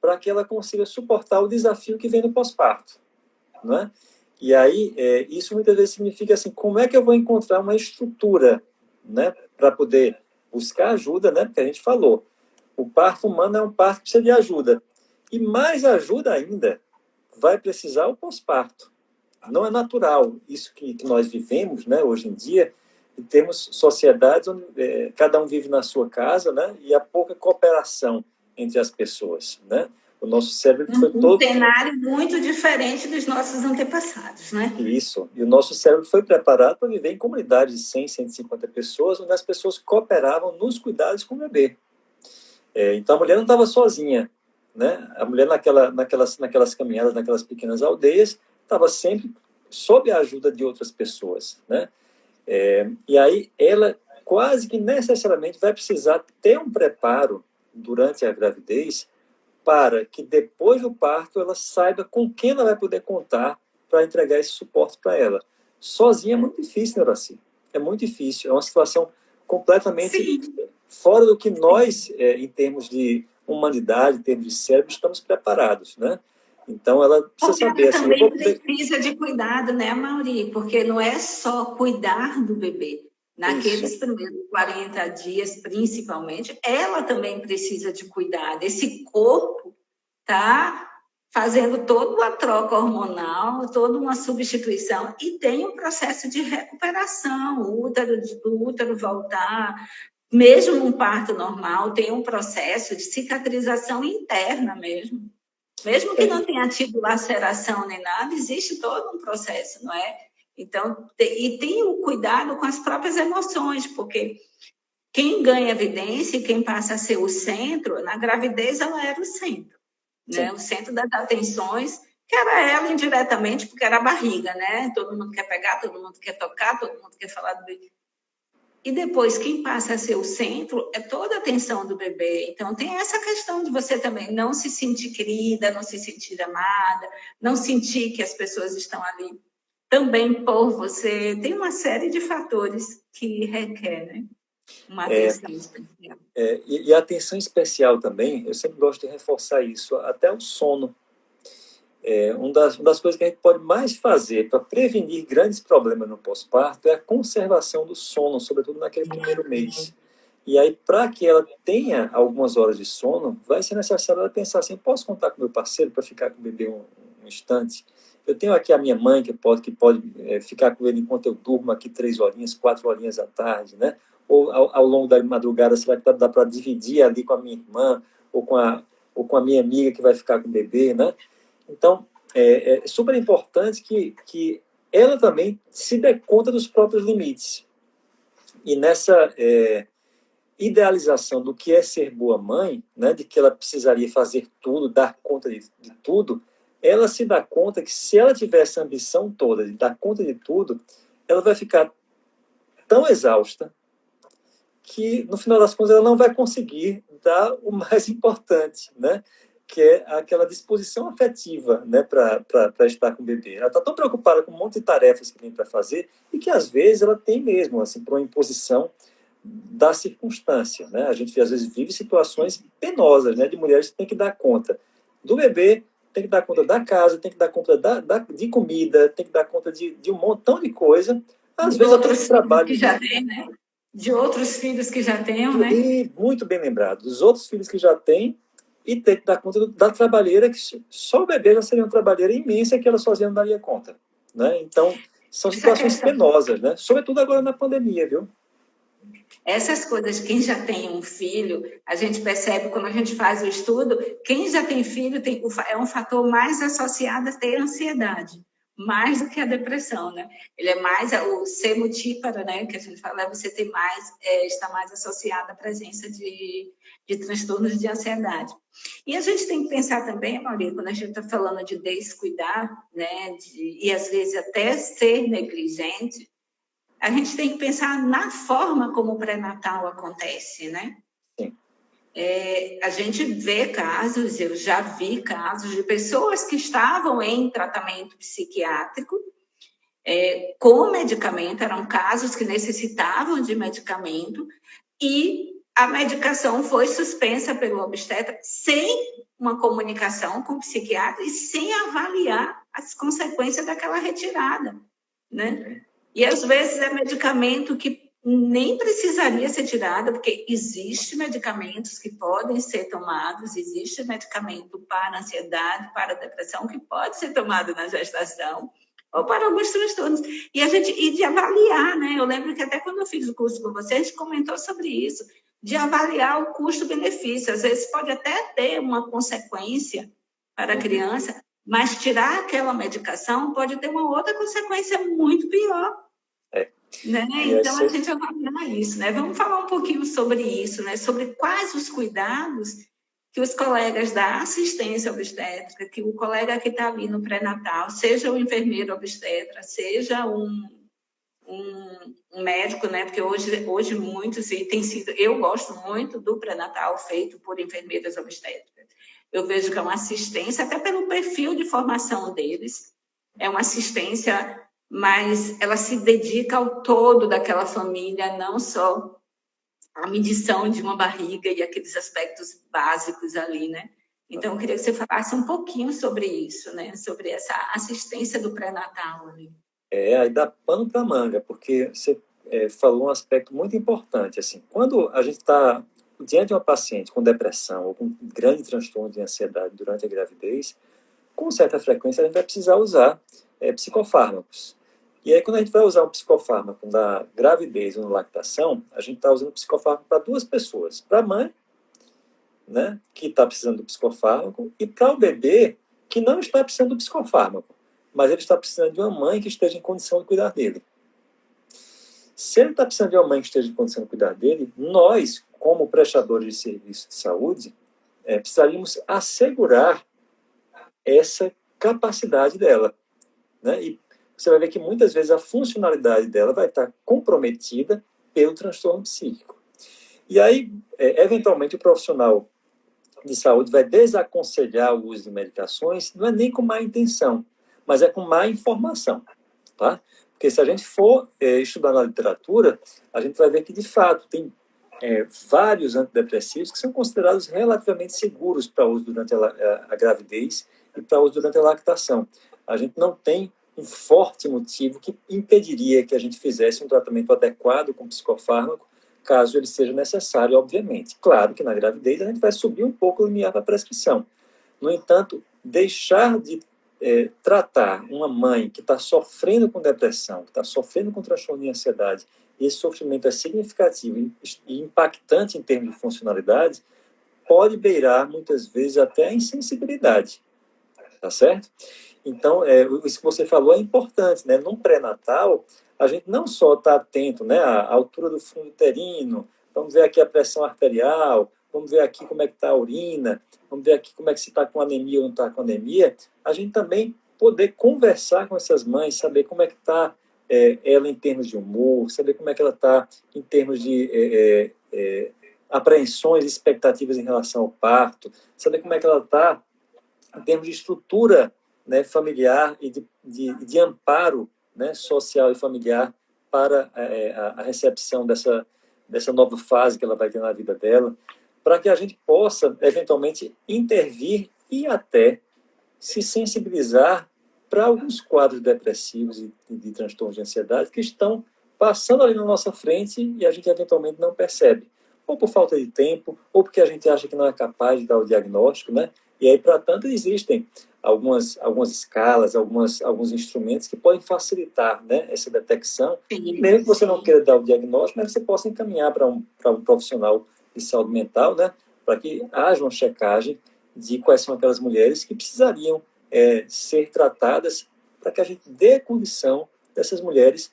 para que ela consiga suportar o desafio que vem no pós-parto, né? E aí, isso muitas vezes significa assim, como é que eu vou encontrar uma estrutura, né, para poder buscar ajuda, né? Porque a gente falou, o parto humano é um parto que precisa de ajuda. E mais ajuda ainda vai precisar o pós-parto. Não é natural isso que nós vivemos, né, hoje em dia, e temos sociedades onde cada um vive na sua casa, né, e há pouca cooperação entre as pessoas, né? O nosso cérebro foi todo... Um cenário muito diferente dos nossos antepassados, né? Isso. E o nosso cérebro foi preparado para viver em comunidades de 100, 150 pessoas, onde as pessoas cooperavam nos cuidados com o bebê. Então, a mulher não estava sozinha, né? A mulher naquelas caminhadas, naquelas pequenas aldeias, estava sempre sob a ajuda de outras pessoas, né? E aí, ela quase que necessariamente vai precisar ter um preparo durante a gravidez para que depois do parto ela saiba com quem ela vai poder contar para entregar esse suporte para ela. Sozinha é muito difícil, né, Horaci? É muito difícil. É uma situação completamente fora do que nós, em termos de humanidade, em termos de cérebro, estamos preparados, né? Então, ela precisa saber. Porque assim, também precisa de cuidado, né, Mauri? Porque não é só cuidar do bebê. Naqueles primeiros 40 dias, principalmente, ela também precisa de cuidado. Esse corpo está fazendo toda uma troca hormonal, toda uma substituição, e tem um processo de recuperação, o útero voltar, mesmo um parto normal, tem um processo de cicatrização interna mesmo. Mesmo que não tenha tido laceração nem nada, existe todo um processo, não é? Então, e tem o cuidado com as próprias emoções, porque quem ganha evidência e quem passa a ser o centro, na gravidez ela era o centro, né? O centro das atenções, que era ela indiretamente, porque era a barriga, né? Todo mundo quer pegar, todo mundo quer tocar, todo mundo quer falar do bebê. E depois, quem passa a ser o centro é toda a atenção do bebê. Então, tem essa questão de você também não se sentir querida, não se sentir amada, não sentir que as pessoas estão ali também por você. Tem uma série de fatores que requer, né, uma atenção especial. E a atenção especial também, eu sempre gosto de reforçar isso, até o sono. Uma das coisas que a gente pode mais fazer para prevenir grandes problemas no pós-parto é a conservação do sono, sobretudo naquele primeiro mês. E aí, para que ela tenha algumas horas de sono, vai ser necessário ela pensar assim, posso contar com meu parceiro para ficar com o bebê um instante? Eu tenho aqui a minha mãe que pode ficar com ele enquanto eu durmo aqui 3 horinhas, 4 horinhas à tarde, né? Ou ao longo da madrugada, será que dá para dividir ali com a minha irmã ou com a minha amiga que vai ficar com o bebê, né? Então, é super importante que ela também se dê conta dos próprios limites. E nessa idealização do que é ser boa mãe, né, de que ela precisaria fazer tudo, dar conta de tudo, ela se dá conta que se ela tiver essa ambição toda de dar conta de tudo, ela vai ficar tão exausta que, no final das contas, ela não vai conseguir dar o mais importante, né? Que é aquela disposição afetiva, né, para estar com o bebê. Ela está tão preocupada com um monte de tarefas que tem para fazer e que, às vezes, ela tem mesmo, assim, por uma imposição da circunstância, né? A gente, às vezes, vive situações penosas, né, de mulheres que têm que dar conta do bebê, tem que dar conta da casa, tem que dar conta de comida, tem que dar conta de um montão de coisa, às De vezes até de outros filhos trabalho. que já tem, né? De outros filhos que já tenham, né? E, muito bem lembrado, dos outros filhos que já têm, e ter que dar conta da trabalheira, que só o bebê já seria uma trabalheira imensa que ela sozinha não daria conta, né? Então, são Essa situações questão, penosas, né? Sobretudo agora na pandemia, viu? essas coisas, quem já tem um filho, a gente percebe quando a gente faz o estudo, quem já tem filho é um fator mais associado a ter ansiedade, mais do que a depressão, né? Ele é mais o semotípara, né? Que a gente fala, você tem mais, está mais associado à presença de transtornos de ansiedade. E a gente tem que pensar também, Maria, quando a gente está falando de descuidar, né? E às vezes até ser negligente, a gente tem que pensar na forma como o pré-natal acontece, né? Sim. A gente vê casos, eu já vi casos de pessoas que estavam em tratamento psiquiátrico com medicamento, eram casos que necessitavam de medicamento, e a medicação foi suspensa pelo obstetra sem uma comunicação com o psiquiatra e sem avaliar as consequências daquela retirada, né? E às vezes é medicamento que nem precisaria ser tirado, porque existe medicamentos que podem ser tomados, existe medicamento para ansiedade, para depressão, que pode ser tomado na gestação, ou para alguns transtornos. E de avaliar, né? Eu lembro que até quando eu fiz o curso com você, a gente comentou sobre isso, de avaliar o custo-benefício. Às vezes pode até ter uma consequência para a criança, mas tirar aquela medicação pode ter uma outra consequência muito pior. Né? Então, a gente avalia isso, né? Vamos falar um pouquinho sobre isso, né? Sobre quais os cuidados que os colegas da assistência obstétrica, que o colega que está ali no pré-natal, seja o enfermeiro obstetra, seja um médico, né? Porque hoje muitos, e tem sido, eu gosto muito do pré-natal feito por enfermeiras obstétricas. Eu vejo que é uma assistência, até pelo perfil de formação deles, é uma assistência, mas ela se dedica ao todo daquela família, não só à medição de uma barriga e aqueles aspectos básicos ali, né? Então, eu queria que você falasse um pouquinho sobre isso, né? Sobre essa assistência do pré-natal ali. Aí dá pano para manga, porque você falou um aspecto muito importante. Assim, quando a gente está diante de uma paciente com depressão ou com grande transtorno de ansiedade durante a gravidez, com certa frequência a gente vai precisar usar psicofármacos. E aí, quando a gente vai usar um psicofármaco na gravidez ou na lactação, a gente está usando psicofármaco para duas pessoas. Para a mãe, né, que está precisando do psicofármaco, e para o bebê, que não está precisando do psicofármaco, mas ele está precisando de uma mãe que esteja em condição de cuidar dele. Se ele está precisando de uma mãe que esteja em condição de cuidar dele, nós, como prestadores de serviço de saúde, precisaríamos assegurar essa capacidade dela, né? E você vai ver que muitas vezes a funcionalidade dela vai estar comprometida pelo transtorno psíquico. E aí, eventualmente, o profissional de saúde vai desaconselhar o uso de medicações, não é nem com má intenção, mas é com má informação, tá? Porque se a gente for estudar na literatura, a gente vai ver que, de fato, tem vários antidepressivos que são considerados relativamente seguros para uso durante a gravidez e para uso durante a lactação. A gente não tem um forte motivo que impediria que a gente fizesse um tratamento adequado com psicofármaco caso ele seja necessário, obviamente. Claro que na gravidez a gente vai subir um pouco o limiar para a prescrição. No entanto, deixar de tratar uma mãe que está sofrendo com depressão, que está sofrendo com transtorno de ansiedade, e esse sofrimento é significativo e impactante em termos de funcionalidade, pode beirar, muitas vezes, até a insensibilidade. Tá certo? Então, isso que você falou é importante, né? No pré-natal, a gente não só está atento, né, à altura do fundo uterino, vamos ver aqui a pressão arterial, vamos ver aqui como é que está a urina, vamos ver aqui como é que se está com anemia ou não está com anemia, a gente também poder conversar com essas mães, saber como é que está ela em termos de humor, saber como é que ela está em termos de apreensões e expectativas em relação ao parto, saber como é que ela está em termos de estrutura, né, familiar e de amparo, né, social e familiar para a recepção dessa nova fase que ela vai ter na vida dela, para que a gente possa, eventualmente, intervir e até se sensibilizar para alguns quadros depressivos e de transtornos de ansiedade que estão passando ali na nossa frente e a gente, eventualmente, não percebe. Ou por falta de tempo, ou porque a gente acha que não é capaz de dar o diagnóstico, né? E aí, para tanto, existem algumas escalas, alguns instrumentos que podem facilitar, né, essa detecção. Sim, Mesmo que você não sim. queira dar o diagnóstico, mas você possa encaminhar para um profissional de saúde mental, né, para que haja uma checagem de quais são aquelas mulheres que precisariam ser tratadas para que a gente dê condição dessas mulheres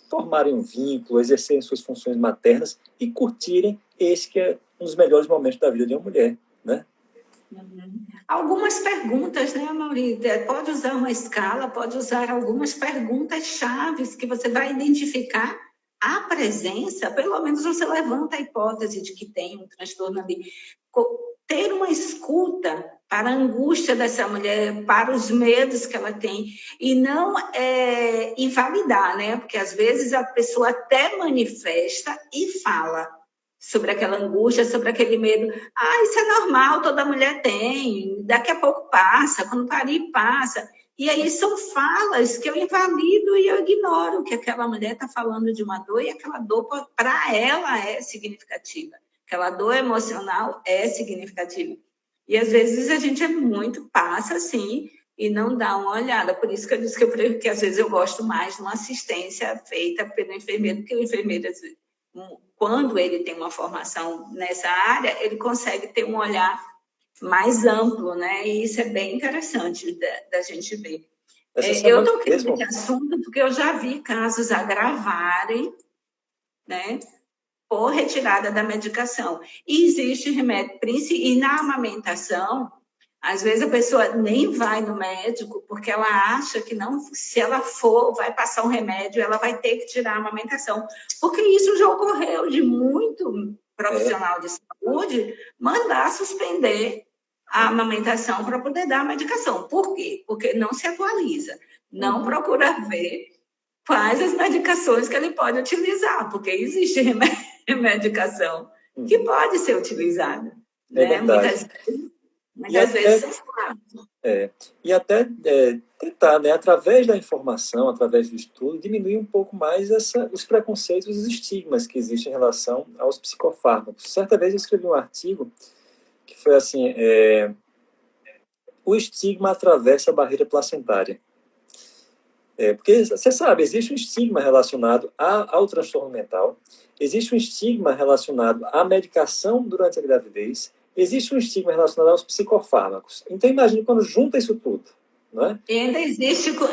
formarem um vínculo, exercerem suas funções maternas e curtirem esse que é um dos melhores momentos da vida de uma mulher, né? Algumas perguntas, né, Maurício? Pode usar uma escala, pode usar algumas perguntas chaves que você vai identificar a presença, pelo menos você levanta a hipótese de que tem um transtorno ali. Ter uma escuta para a angústia dessa mulher, para os medos que ela tem, e não invalidar, né? Porque às vezes a pessoa até manifesta e fala sobre aquela angústia, sobre aquele medo. Ah, isso é normal, toda mulher tem, daqui a pouco passa, quando parir, passa. E aí são falas que eu invalido e eu ignoro que aquela mulher está falando de uma dor e aquela dor, para ela, é significativa. Aquela dor emocional é significativa. E às vezes a gente passa assim e não dá uma olhada. Por isso que eu disse que às vezes eu gosto mais de uma assistência feita pelo enfermeiro, porque o enfermeiro, quando ele tem uma formação nessa área, ele consegue ter um olhar mais amplo, né? E isso é bem interessante da gente ver. Eu toquei nesse assunto porque eu já vi casos agravarem, né, por retirada da medicação. E existe remédio, e na amamentação, às vezes a pessoa nem vai no médico porque ela acha que não, se ela for, vai passar um remédio, ela vai ter que tirar a amamentação. Porque isso já ocorreu de muito profissional de saúde mandar suspender a amamentação para poder dar a medicação. Por quê? Porque não se atualiza, não procura ver quais as medicações que ele pode utilizar, porque existe medicação que pode ser utilizada. É né? verdade. Muitas vezes e até tentar, né, através da informação, através do estudo, diminuir um pouco mais os preconceitos, os estigmas que existem em relação aos psicofármacos. Certa vez eu escrevi um artigo que foi assim, o estigma atravessa a barreira placentária. Porque, você sabe, existe um estigma relacionado ao transtorno mental, existe um estigma relacionado à medicação durante a gravidez, existe um estigma relacionado aos psicofármacos. Então, imagine quando junta isso tudo. Não é? E ainda existe com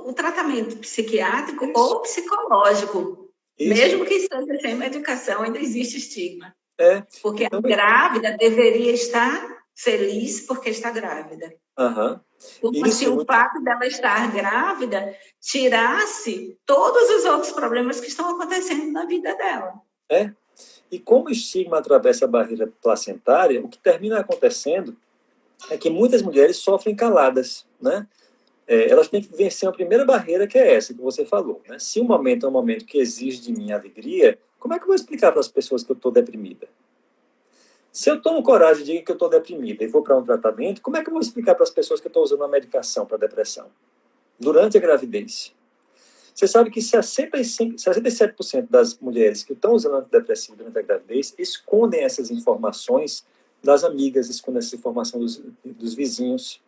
o tratamento psiquiátrico ou psicológico. Isso. Mesmo que esteja sem medicação, ainda existe estigma. Porque então, a grávida deveria estar feliz porque está grávida. Como se o fato dela estar grávida tirasse todos os outros problemas que estão acontecendo na vida dela. E como o estigma atravessa a barreira placentária, o que termina acontecendo é que muitas mulheres sofrem caladas, né? Elas têm que vencer a primeira barreira, que é essa que você falou, né? Se um momento é um momento que exige de mim alegria, como é que eu vou explicar para as pessoas que eu estou deprimida? Se eu tomo coragem e digo que eu estou deprimida e vou para um tratamento, como é que eu vou explicar para as pessoas que eu estou usando uma medicação para depressão? Durante a gravidez. Você sabe que 67% das mulheres que estão usando antidepressivo durante a gravidez escondem essas informações das amigas, escondem essa informação dos vizinhos.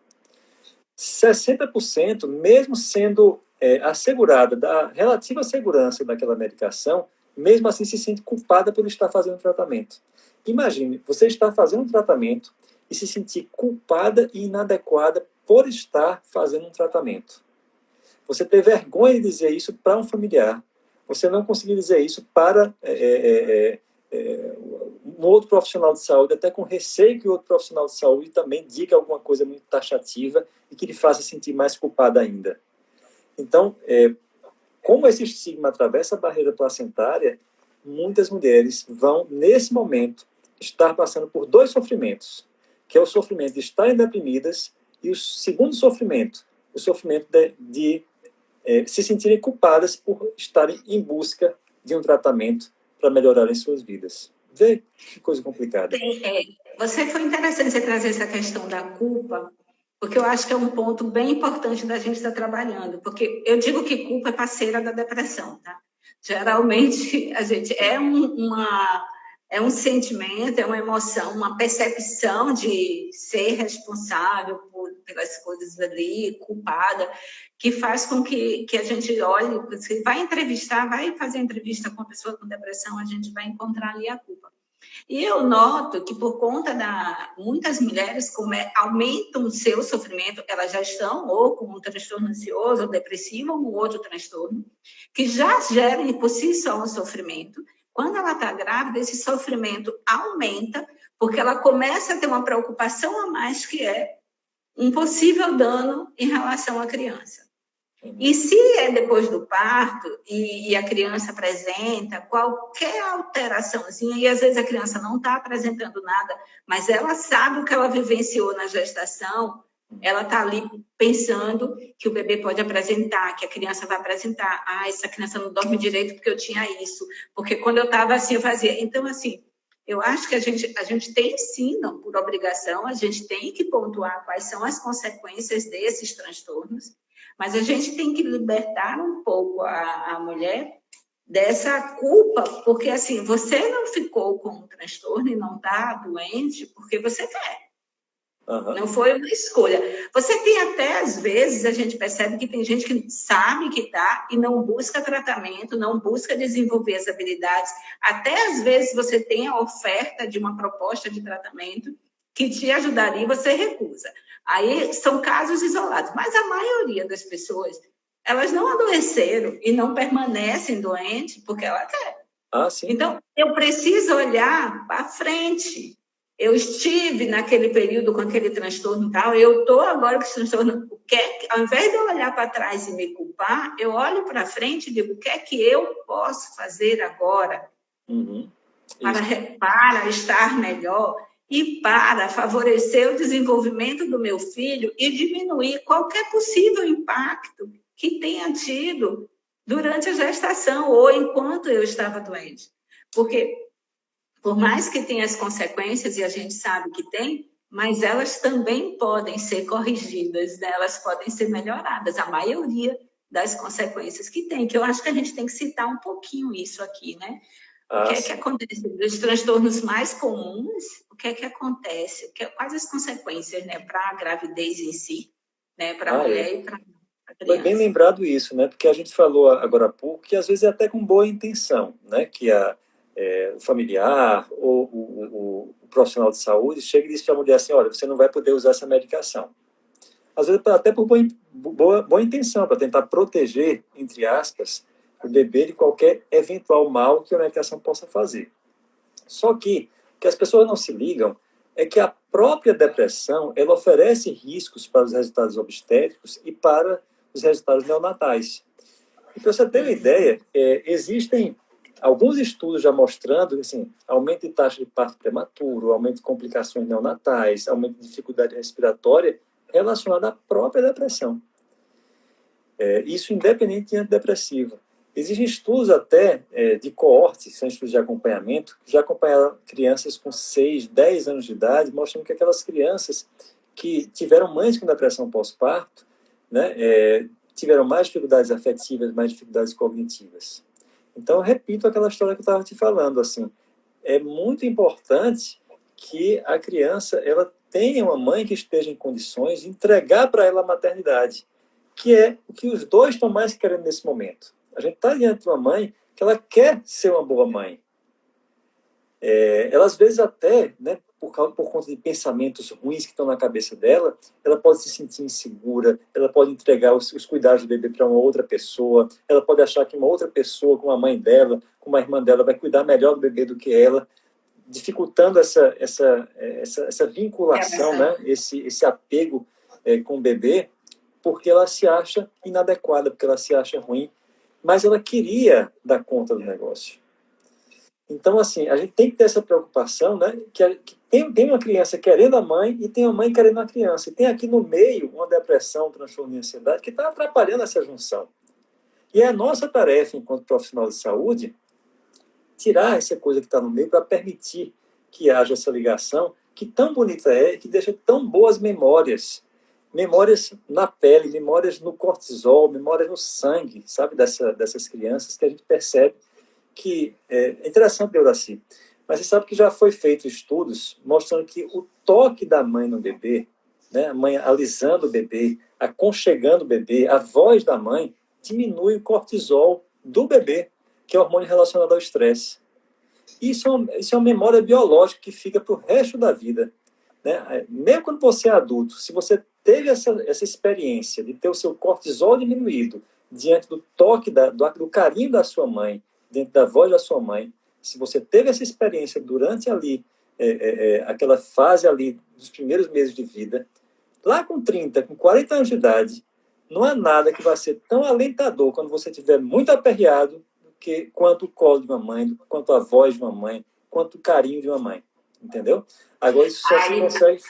60%, mesmo sendo assegurada da relativa segurança daquela medicação, mesmo assim se sente culpada por estar fazendo tratamento. Imagine, você está fazendo um tratamento e se sentir culpada e inadequada por estar fazendo um tratamento. Você ter vergonha de dizer isso para um familiar. Você não conseguir dizer isso para um outro profissional de saúde, até com receio que o outro profissional de saúde também diga alguma coisa muito taxativa e que lhe faça sentir mais culpada ainda. Então, como esse estigma atravessa a barreira placentária, muitas mulheres vão, nesse momento, estar passando por 2 sofrimentos, que é o sofrimento de estarem deprimidas e o segundo sofrimento, o sofrimento de se sentirem culpadas por estarem em busca de um tratamento para melhorarem suas vidas. Vê que coisa complicada. Você foi interessante você trazer essa questão da culpa, porque eu acho que é um ponto bem importante da gente estar trabalhando, porque eu digo que culpa é parceira da depressão, tá? Geralmente, a gente é um sentimento, é uma emoção, uma percepção de ser responsável pelas coisas ali, culpada, que faz com que a gente olhe, você vai fazer entrevista com uma pessoa com depressão, a gente vai encontrar ali a culpa. E eu noto que por conta muitas mulheres aumentam o seu sofrimento, elas já estão ou com um transtorno ansioso ou depressivo ou um outro transtorno, que já geram por si só um sofrimento. Quando ela está grávida, esse sofrimento aumenta, porque ela começa a ter uma preocupação a mais, que é um possível dano em relação à criança. E se é depois do parto e a criança apresenta qualquer alteraçãozinha, e às vezes a criança não está apresentando nada, mas ela sabe o que ela vivenciou na gestação, ela está ali pensando que o bebê pode apresentar, que a criança vai apresentar. Ah, essa criança não dorme direito porque eu tinha isso, porque quando eu estava assim eu fazia. Então, assim, eu acho que a gente tem sim, não por obrigação, a gente tem que pontuar quais são as consequências desses transtornos, mas a gente tem que libertar um pouco a mulher dessa culpa, porque assim, você não ficou com um transtorno e não está doente porque você quer. Uhum. Não foi uma escolha. Você tem até, às vezes, a gente percebe que tem gente que sabe que está e não busca tratamento, não busca desenvolver as habilidades. Até, às vezes, você tem a oferta de uma proposta de tratamento que te ajudaria e você recusa. Aí são casos isolados, mas a maioria das pessoas, elas não adoeceram e não permanecem doentes porque ela quer. Ah, sim. Então, eu preciso olhar para frente. Eu estive naquele período com aquele transtorno e tal, eu estou agora com esse transtorno. Ao invés de eu olhar para trás e me culpar, eu olho para frente e digo, o que é que eu posso fazer agora para estar melhor e para favorecer o desenvolvimento do meu filho e diminuir qualquer possível impacto que tenha tido durante a gestação ou enquanto eu estava doente. Porque por mais que tenha as consequências, e a gente sabe que tem, mas elas também podem ser corrigidas, né? Elas podem ser melhoradas, a maioria das consequências que tem, que eu acho que a gente tem que citar um pouquinho isso aqui, né? O que é que acontece? Dos transtornos mais comuns, o que é que acontece? Quais as consequências, né, para a gravidez em si, né, para a mulher e para a criança? Foi bem lembrado isso, né? Porque a gente falou agora há pouco que às vezes é até com boa intenção, né? Que o familiar ou o profissional de saúde chega e diz para a mulher assim, olha, você não vai poder usar essa medicação. Às vezes até por boa intenção, para tentar proteger, entre aspas, o bebê de qualquer eventual mal que a medicação possa fazer. Só que o que as pessoas não se ligam é que a própria depressão ela oferece riscos para os resultados obstétricos e para os resultados neonatais. E para você ter uma ideia, existem alguns estudos já mostrando assim, aumento de taxa de parto prematuro, aumento de complicações neonatais, aumento de dificuldade respiratória relacionado à própria depressão. Isso independente de antidepressivo. Existem estudos até de coortes, são estudos de acompanhamento, que já acompanharam crianças com 6, 10 anos de idade, mostrando que aquelas crianças que tiveram mães com depressão pós-parto, né, tiveram mais dificuldades afetivas, mais dificuldades cognitivas. Então, eu repito aquela história que eu estava te falando, assim, é muito importante que a criança ela tenha uma mãe que esteja em condições de entregar para ela a maternidade, que é o que os dois estão mais querendo nesse momento. A gente está diante de uma mãe que ela quer ser uma boa mãe. Ela, às vezes, até, né, por conta de pensamentos ruins que estão na cabeça dela, ela pode se sentir insegura, ela pode entregar os cuidados do bebê para uma outra pessoa, ela pode achar que uma outra pessoa, como a mãe dela, como a irmã dela, vai cuidar melhor do bebê do que ela, dificultando essa vinculação, né, esse apego com o bebê, porque ela se acha inadequada, porque ela se acha ruim, mas ela queria dar conta do negócio. Então, assim, a gente tem que ter essa preocupação, né? Que tem uma criança querendo a mãe e tem uma mãe querendo a criança. E tem aqui no meio uma depressão, um transtorno de ansiedade que está atrapalhando essa junção. E é a nossa tarefa, enquanto profissional de saúde, tirar essa coisa que está no meio para permitir que haja essa ligação, que tão bonita é, que deixa tão boas memórias. Memórias na pele, memórias no cortisol, memórias no sangue, sabe? Dessas crianças que a gente percebe que é interessante, Euraci, mas você sabe que já foi feito estudos mostrando que o toque da mãe no bebê, né, a mãe alisando o bebê, aconchegando o bebê, a voz da mãe, diminui o cortisol do bebê, que é o hormônio relacionado ao estresse. Isso é uma memória biológica que fica para o resto da vida. Né? Mesmo quando você é adulto, se você teve essa experiência de ter o seu cortisol diminuído diante do toque, do carinho da sua mãe, dentro da voz da sua mãe, se você teve essa experiência durante ali, aquela fase ali dos primeiros meses de vida, lá com 30, com 40 anos de idade, não há nada que vai ser tão alentador quando você estiver muito aperreado quanto o colo de uma mãe, quanto a voz de uma mãe, quanto o carinho de uma mãe. Entendeu? Agora, isso só se consegue...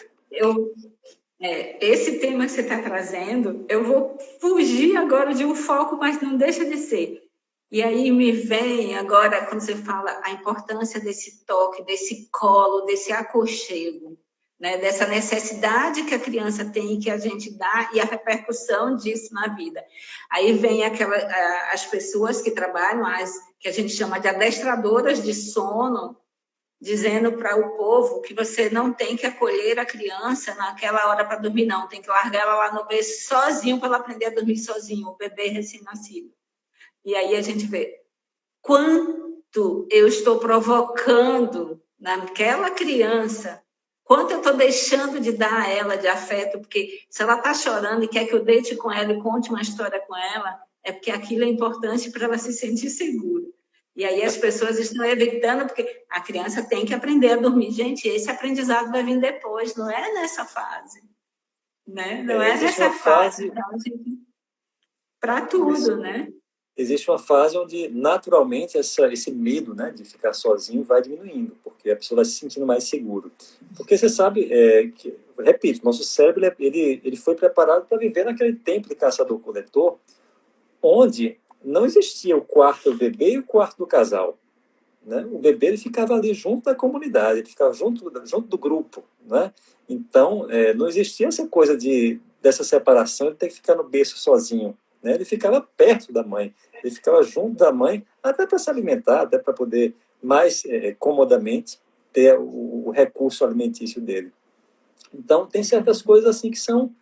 Esse tema que você está trazendo, eu vou fugir agora de um foco, mas não deixa de ser. E aí me vem agora, quando você fala a importância desse toque, desse colo, desse aconchego, né? Dessa necessidade que a criança tem, que a gente dá, e a repercussão disso na vida. Aí vem as pessoas que trabalham, que a gente chama de adestradoras de sono, dizendo para o povo que você não tem que acolher a criança naquela hora para dormir, não. Tem que largar ela lá no berço sozinho para ela aprender a dormir sozinho, o bebê recém-nascido. E aí a gente vê quanto eu estou provocando naquela criança, quanto eu estou deixando de dar a ela de afeto, porque se ela está chorando e quer que eu deite com ela e conte uma história com ela, é porque aquilo é importante para ela se sentir segura. E aí as pessoas estão evitando, porque a criança tem que aprender a dormir. Gente, esse aprendizado vai vir depois, não é nessa fase. Né? Não é nessa fase. Então, para tudo, né? Existe uma fase onde, naturalmente, esse medo, né, de ficar sozinho vai diminuindo, porque a pessoa vai se sentindo mais seguro. Porque você sabe, repito, nosso cérebro ele foi preparado para viver naquele tempo de caçador-coletor, onde não existia o quarto do bebê e o quarto do casal. Né? O bebê ele ficava ali junto da comunidade, ele ficava junto do grupo. Né? Então, não existia essa coisa dessa separação, ele ter que ficar no berço sozinho. Né? Ele ficava perto da mãe, ele ficava junto da mãe, até para se alimentar, até para poder mais comodamente ter o recurso alimentício dele. Então, tem certas coisas assim que são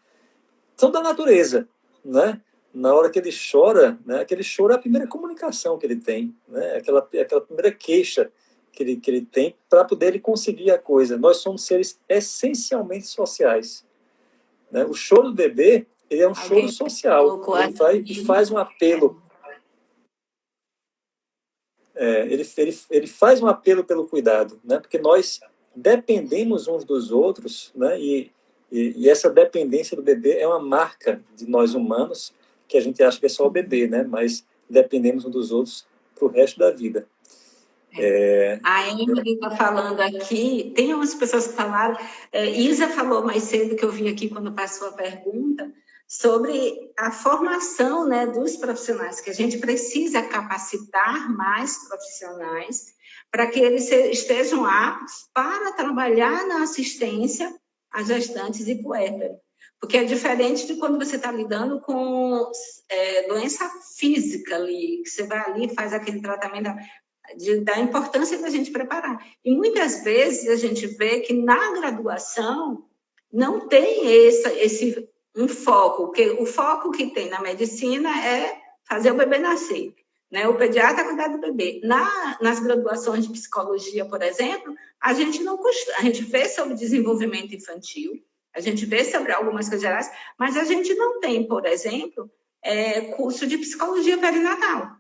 da natureza, né? Na hora que ele chora, né? Aquele choro é a primeira comunicação que ele tem, né? Aquela primeira queixa que ele tem para poder ele conseguir a coisa. Nós somos seres essencialmente sociais. Né? O choro do bebê ele é um choro social. Ele faz um apelo. Ele faz um apelo pelo cuidado, né? Porque nós dependemos uns dos outros, né? E essa dependência do bebê é uma marca de nós humanos, que a gente acha que é só o bebê, né? Mas dependemos uns dos outros para o resto da vida. A Emily está falando aqui, tem umas pessoas que falaram, Isa falou mais cedo, que eu vi aqui quando passou a pergunta, sobre a formação, né, dos profissionais, que a gente precisa capacitar mais profissionais para que eles estejam aptos para trabalhar na assistência a gestantes e puérperas. Porque é diferente de quando você está lidando com doença física ali, que você vai ali e faz aquele tratamento da importância da gente preparar. E muitas vezes a gente vê que na graduação não tem um foco, porque o foco que tem na medicina é fazer o bebê nascer, né? O pediatra cuidar do bebê. Nas graduações de psicologia, por exemplo, a gente vê sobre desenvolvimento infantil, a gente vê sobre algumas coisas gerais, mas a gente não tem, por exemplo, curso de psicologia perinatal.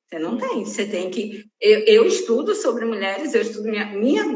Você não tem, você tem que... Eu estudo sobre mulheres, eu estudo minha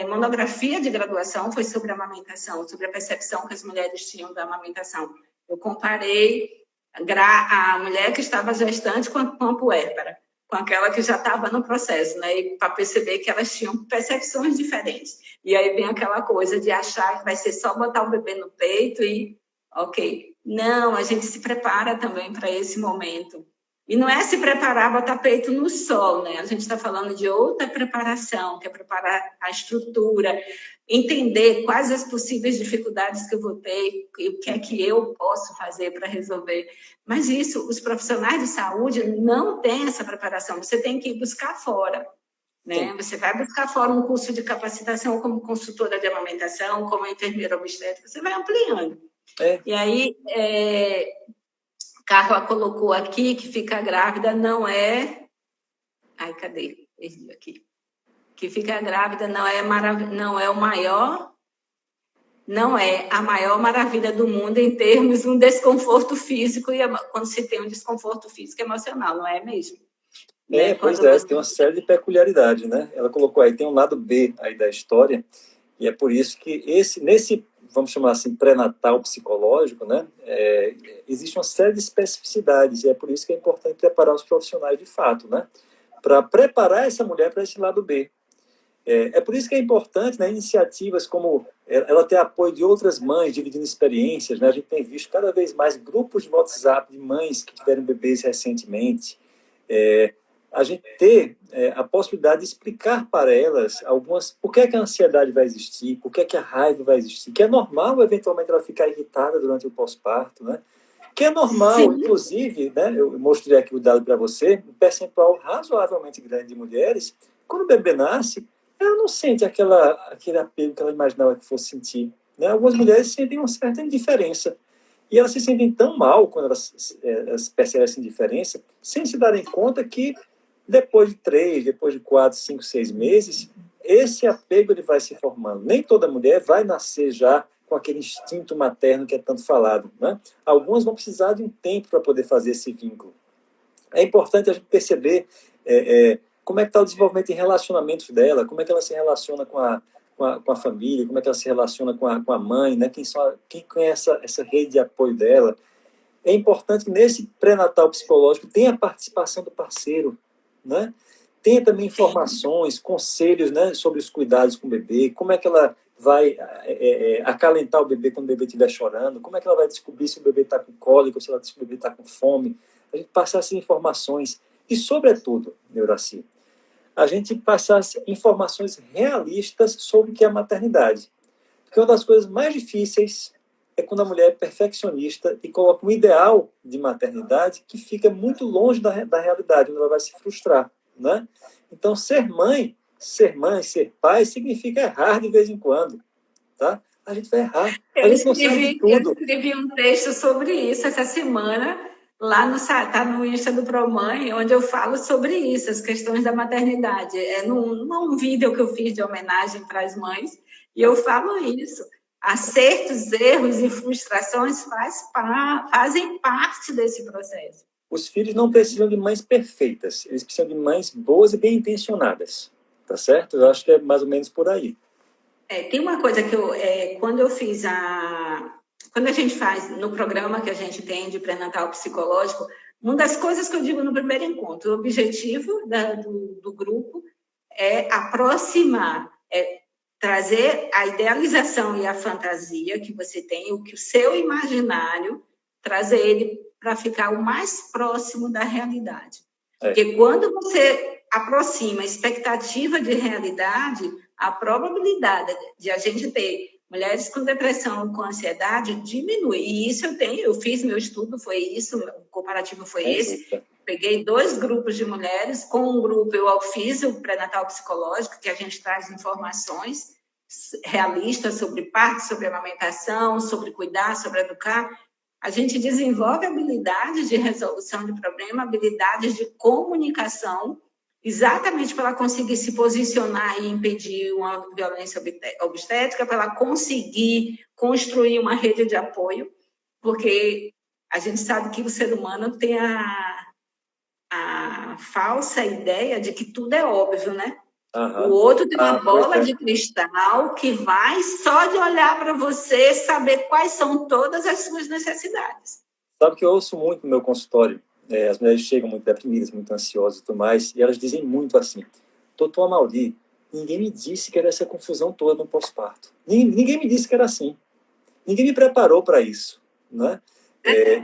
monografia de graduação foi sobre a amamentação, sobre a percepção que as mulheres tinham da amamentação. Eu comparei a mulher que estava gestante com a puérpera, com aquela que já estava no processo, né? Para perceber que elas tinham percepções diferentes. E aí vem aquela coisa de achar que vai ser só botar o bebê no peito e... Ok. Não, a gente se prepara também para esse momento. E não é se preparar, botar peito no sol, né? A gente está falando de outra preparação, que é preparar a estrutura, entender quais as possíveis dificuldades que eu vou ter e o que é que eu posso fazer para resolver. Mas isso, os profissionais de saúde não têm essa preparação. Você tem que ir buscar fora, né? Você vai buscar fora um curso de capacitação como consultora de amamentação, como enfermeira obstétrica, você vai ampliando. E aí... Carla colocou aqui que ficar grávida não é... Ai, cadê? Perdi aqui. Que ficar grávida não é o maior... Não é a maior maravilha do mundo em termos de um desconforto físico e quando se tem um desconforto físico e emocional, não é mesmo? Pois é, tem uma série de peculiaridades, né? Ela colocou aí, tem um lado B aí da história, e é por isso que nesse, vamos chamar assim, pré-natal psicológico, né? Existe uma série de especificidades, e é por isso que é importante preparar os profissionais de fato, né? Para preparar essa mulher para esse lado B. É por isso que é importante, né, iniciativas como ela ter apoio de outras mães, dividindo experiências, né? A gente tem visto cada vez mais grupos de WhatsApp de mães que tiveram bebês recentemente. A gente ter a possibilidade de explicar para elas por que a ansiedade vai existir, por que a raiva vai existir, que é normal, eventualmente, ela ficar irritada durante o pós-parto, né? Que é normal, sim. Inclusive, né, eu mostrei aqui o dado para você, um percentual razoavelmente grande de mulheres, quando o bebê nasce, ela não sente aquele apego que ela imaginava que fosse sentir, né? Algumas mulheres sentem uma certa indiferença. E elas se sentem tão mal quando elas percebem essa indiferença, sem se darem conta que depois de 3, depois de 4, 5, 6 meses, esse apego ele vai se formando. Nem toda mulher vai nascer já com aquele instinto materno que é tanto falado, né? Algumas vão precisar de um tempo para poder fazer esse vínculo. É importante a gente perceber como é que está o desenvolvimento em relacionamentos dela, como é que ela se relaciona com a família, como é que ela se relaciona com a mãe, né? Quem conhece essa rede de apoio dela. É importante que nesse pré-natal psicológico tenha a participação do parceiro, né? Tenha também informações, conselhos, né, sobre os cuidados com o bebê, como é que ela vai acalentar o bebê quando o bebê estiver chorando, como é que ela vai descobrir se o bebê está com cólica, se o bebê está com fome. A gente passar essas informações e, sobretudo, Neuraci, a gente passar informações realistas sobre o que é a maternidade. Porque uma das coisas mais difíceis é quando a mulher é perfeccionista e coloca um ideal de maternidade que fica muito longe da realidade, onde ela vai se frustrar, né? Então, ser mãe, ser pai, significa errar de vez em quando, tá? A gente vai errar. Eu escrevi um texto sobre isso essa semana, tá no Insta do ProMãe, onde eu falo sobre isso, as questões da maternidade. Num vídeo que eu fiz de homenagem para as mães, e eu falo isso. Acertos, erros e frustrações fazem parte desse processo. Os filhos não precisam de mães perfeitas, eles precisam de mães boas e bem intencionadas, tá certo? Eu acho que é mais ou menos por aí. Tem uma coisa que quando a gente faz no programa que a gente tem de pré-natal psicológico, uma das coisas que eu digo no primeiro encontro, o objetivo do grupo é aproximar, trazer a idealização e a fantasia que você tem, o seu imaginário, trazer ele para ficar o mais próximo da realidade. Porque quando você aproxima a expectativa de realidade, a probabilidade de a gente ter Mulheres com depressão, com ansiedade, diminui. E isso eu fiz meu estudo, foi isso, o comparativo foi esse. Peguei 2 grupos de mulheres, com um grupo eu fiz o pré-natal psicológico, que a gente traz informações realistas sobre parto, sobre amamentação, sobre cuidar, sobre educar. A gente desenvolve habilidades de resolução de problema, habilidades de comunicação, exatamente para ela conseguir se posicionar e impedir uma violência obstétrica, para ela conseguir construir uma rede de apoio, porque a gente sabe que o ser humano tem a falsa ideia de que tudo é óbvio, né? Uhum. O outro tem uma bola de cristal que vai só de olhar para você saber quais são todas as suas necessidades. Sabe que eu ouço muito no meu consultório, as mulheres chegam muito deprimidas, muito ansiosas e tudo mais, e elas dizem muito assim: doutor Amauri, ninguém me disse que era essa confusão toda no pós-parto. Ninguém me disse que era assim. Ninguém me preparou para isso, né?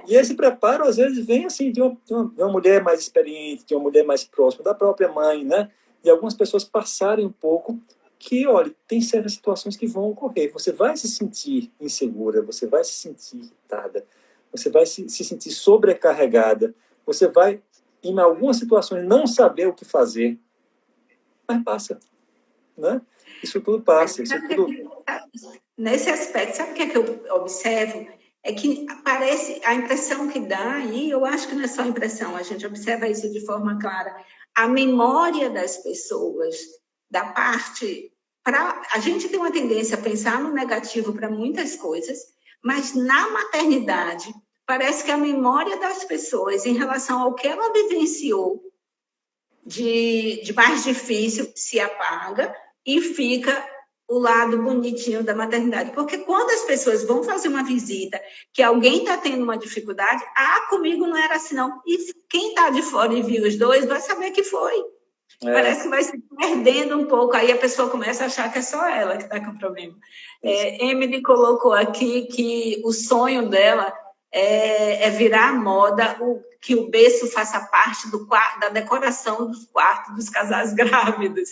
E esse preparo, às vezes, vem assim de uma mulher mais experiente, de uma mulher mais próxima da própria mãe, né? E algumas pessoas passarem um pouco que, olha, tem certas situações que vão ocorrer. Você vai se sentir insegura, você vai se sentir irritada, você vai se sentir sobrecarregada, você vai, em algumas situações, não saber o que fazer, mas passa, né? Isso tudo passa. Isso tudo... Nesse aspecto, sabe o que é que eu observo? É que parece, a impressão que dá, e eu acho que não é só impressão, a gente observa isso de forma clara, a memória das pessoas, da parte... A gente tem uma tendência a pensar no negativo para muitas coisas, mas na maternidade, parece que a memória das pessoas em relação ao que ela vivenciou de mais difícil se apaga e fica o lado bonitinho da maternidade. Porque quando as pessoas vão fazer uma visita, que alguém está tendo uma dificuldade, comigo não era assim, não. E quem está de fora e viu os dois vai saber que foi. Parece que vai se perdendo um pouco, aí a pessoa começa a achar que é só ela que está com problema. Emily colocou aqui que o sonho dela é virar moda que o berço faça parte da decoração dos quartos dos casais grávidos,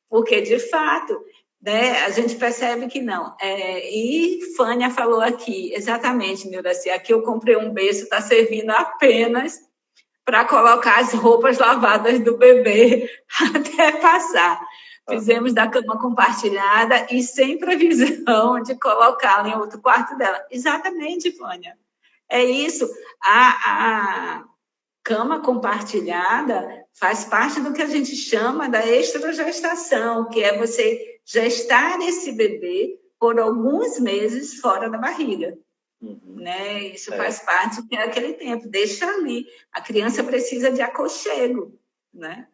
porque, de fato, né, a gente percebe que não. E Fânia falou aqui, exatamente, Nildaci, aqui eu comprei um berço, está servindo apenas para colocar as roupas lavadas do bebê até passar. Fizemos da cama compartilhada e sem previsão de colocá-la em outro quarto dela. Exatamente, Fânia. É isso. A cama compartilhada faz parte do que a gente chama da extragestação, que é você gestar esse bebê por alguns meses fora da barriga. Né? Isso faz parte do que é aquele tempo. Deixa ali. A criança precisa de aconchego. Né?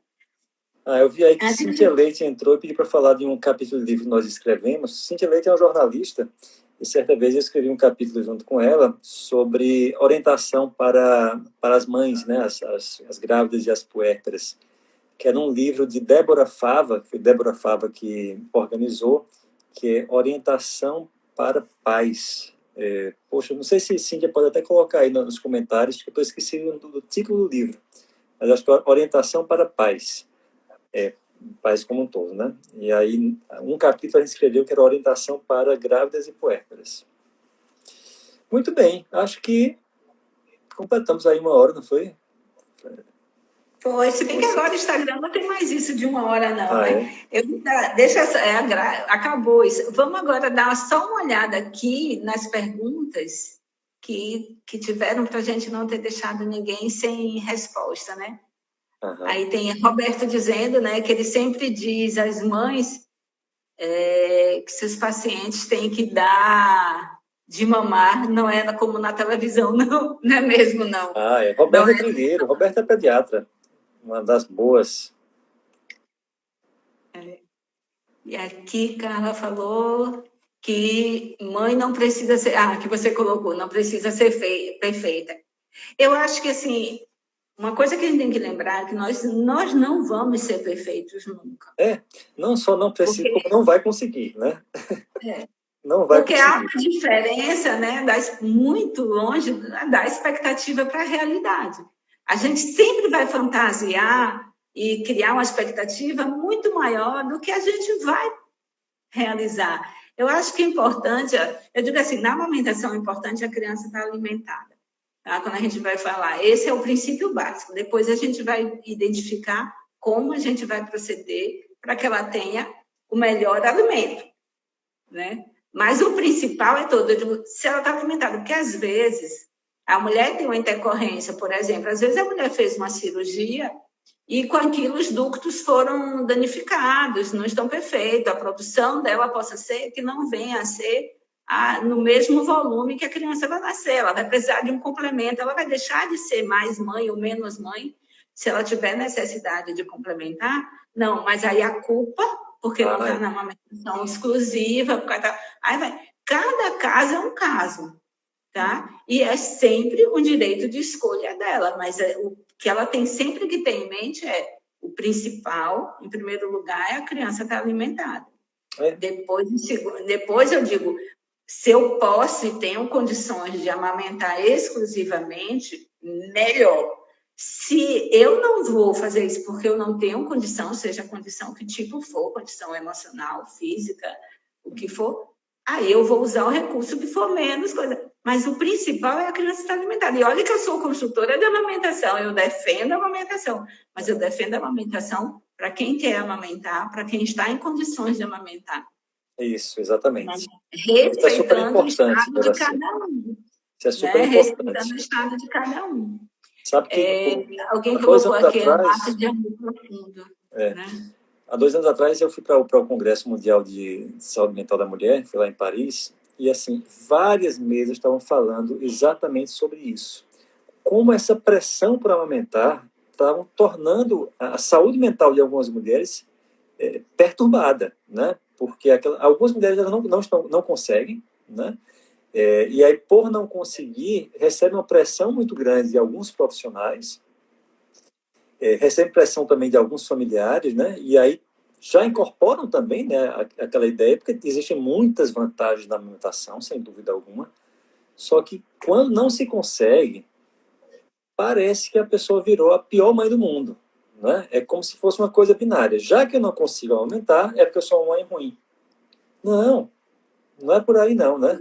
Eu vi aí que Cíntia Leite entrou e pediu para falar de um capítulo do livro que nós escrevemos. Cíntia Leite é uma jornalista e certa vez eu escrevi um capítulo junto com ela sobre orientação para as mães, né? as grávidas e as puérperas, que era um livro de Débora Fava, foi Débora Fava que organizou, que é Orientação para Pais. Poxa, não sei se Cíntia pode até colocar aí nos comentários, porque eu estou esquecendo do título do livro, mas acho que é Orientação para Pais. Pais como um todo, né? E aí, um capítulo a gente escreveu que era Orientação para Grávidas e Puérperas. Muito bem, acho que completamos aí 1 hora, não foi? Foi, se bem que agora o Instagram não tem mais isso de 1 hora, não, né? Acabou isso. Vamos agora dar só uma olhada aqui nas perguntas que tiveram para a gente não ter deixado ninguém sem resposta, né? Uhum. Aí tem Roberto dizendo, né, que ele sempre diz às mães que seus pacientes têm que dar de mamar, não é como na televisão, não é mesmo, não. Roberto é trilheiro, Roberto é pediatra. Uma das boas. E aqui, Carla falou que mãe não precisa ser... que você colocou, não precisa ser perfeita. Eu acho que, assim, uma coisa que a gente tem que lembrar é que nós não vamos ser perfeitos nunca. Não só não precisa, como não vai conseguir, né? Não vai porque conseguir. Há uma diferença, né, muito longe da expectativa para a realidade. A gente sempre vai fantasiar e criar uma expectativa muito maior do que a gente vai realizar. Eu acho que é importante, eu digo assim, na amamentação é importante a criança estar alimentada. Tá? Quando a gente vai falar, esse é o princípio básico. Depois a gente vai identificar como a gente vai proceder para que ela tenha o melhor alimento, né? Mas o principal é todo, eu digo, se ela está alimentada, porque às vezes a mulher tem uma intercorrência, por exemplo, às vezes a mulher fez uma cirurgia e com aquilo os ductos foram danificados, não estão perfeitos, a produção dela possa ser que não venha a ser no mesmo volume que a criança vai nascer, ela vai precisar de um complemento, ela vai deixar de ser mais mãe ou menos mãe, se ela tiver necessidade de complementar, não, mas aí a culpa, porque não está na amamentação exclusiva, aí vai, cada caso é um caso, tá? E é sempre um direito de escolha dela, mas o que ela tem sempre que ter em mente é o principal, em primeiro lugar, é a criança estar alimentada. Depois eu digo, se eu posso e tenho condições de amamentar exclusivamente, melhor. Se eu não vou fazer isso porque eu não tenho condição, seja a condição que tipo for, condição emocional, física, o que for, aí eu vou usar o recurso que for menos coisa. Mas o principal é a criança estar alimentada. E olha que eu sou consultora de amamentação, eu defendo a amamentação, mas eu defendo a amamentação para quem quer amamentar, para quem está em condições de amamentar. Isso, exatamente. Respeitando o estado de cada um. Isso é super importante. Respeitando o estado de cada um. Sabe que alguém colocou aqui a massa de amor profundo. Né? Há 2 anos atrás eu fui para o Congresso Mundial de Saúde Mental da Mulher, fui lá em Paris, e assim, várias mesas estavam falando exatamente sobre isso. Como essa pressão por amamentar estavam tornando a saúde mental de algumas mulheres perturbada, né? Porque algumas mulheres não conseguem, né? E aí, por não conseguir, recebe uma pressão muito grande de alguns profissionais, recebe pressão também de alguns familiares, né? E aí já incorporam também, né, aquela ideia, porque existem muitas vantagens da amamentação, sem dúvida alguma, só que quando não se consegue, parece que a pessoa virou a pior mãe do mundo, né? É como se fosse uma coisa binária. Já que eu não consigo amamentar, é porque eu sou uma mãe ruim. Não é por aí não, né?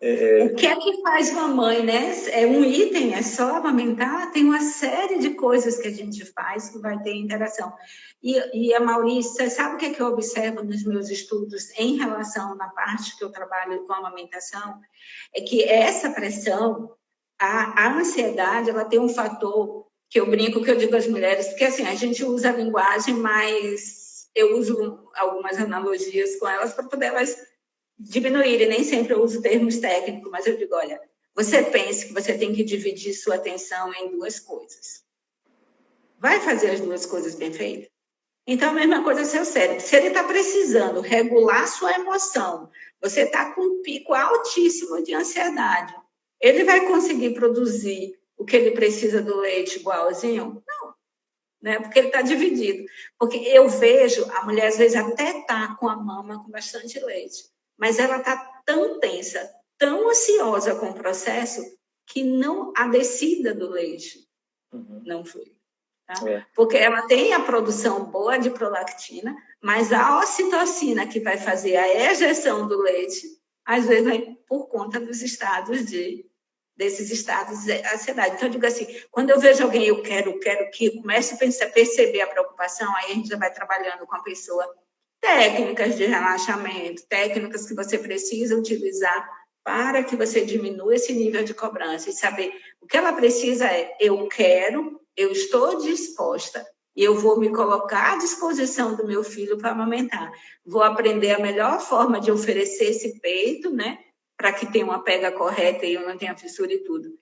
O que é que faz uma mãe, né? É um item, é só amamentar, tem uma série de coisas que a gente faz que vai ter interação. E a Maurício, você sabe o que é que eu observo nos meus estudos em relação na parte que eu trabalho com a amamentação? É que essa pressão, a ansiedade, ela tem um fator que eu brinco, que eu digo às mulheres, porque assim, a gente usa a linguagem, mas eu uso algumas analogias com elas para poder elas diminuir, e nem sempre eu uso termos técnicos, mas eu digo, olha, você pensa que você tem que dividir sua atenção em 2 coisas. Vai fazer as 2 coisas bem feitas? Então, a mesma coisa é o seu cérebro. Se ele está precisando regular sua emoção, você está com um pico altíssimo de ansiedade, ele vai conseguir produzir o que ele precisa do leite igualzinho? Não, né? Porque ele está dividido. Porque eu vejo, a mulher às vezes até está com a mama com bastante leite, mas ela está tão tensa, tão ansiosa com o processo, que não a descida do leite não flui. Tá? Porque ela tem a produção boa de prolactina, mas a ocitocina que vai fazer a ejeção do leite, às vezes vem por conta dos estados desses estados de ansiedade. Então, eu digo assim, quando eu vejo alguém, eu quero que comece a perceber a preocupação, aí a gente já vai trabalhando com a pessoa técnicas de relaxamento, técnicas que você precisa utilizar para que você diminua esse nível de cobrança e saber o que ela precisa é, eu estou disposta e eu vou me colocar à disposição do meu filho para amamentar. Vou aprender a melhor forma de oferecer esse peito, né, para que tenha uma pega correta e eu não tenha fissura e tudo.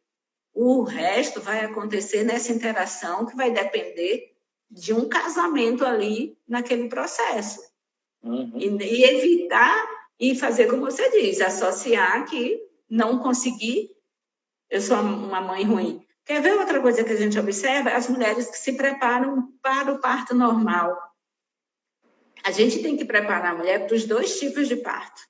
O resto vai acontecer nessa interação que vai depender de um casamento ali naquele processo. E evitar e fazer como você diz, associar que não conseguir, eu sou uma mãe ruim. Quer ver outra coisa que a gente observa? As mulheres que se preparam para o parto normal. A gente tem que preparar a mulher para os 2 tipos de parto.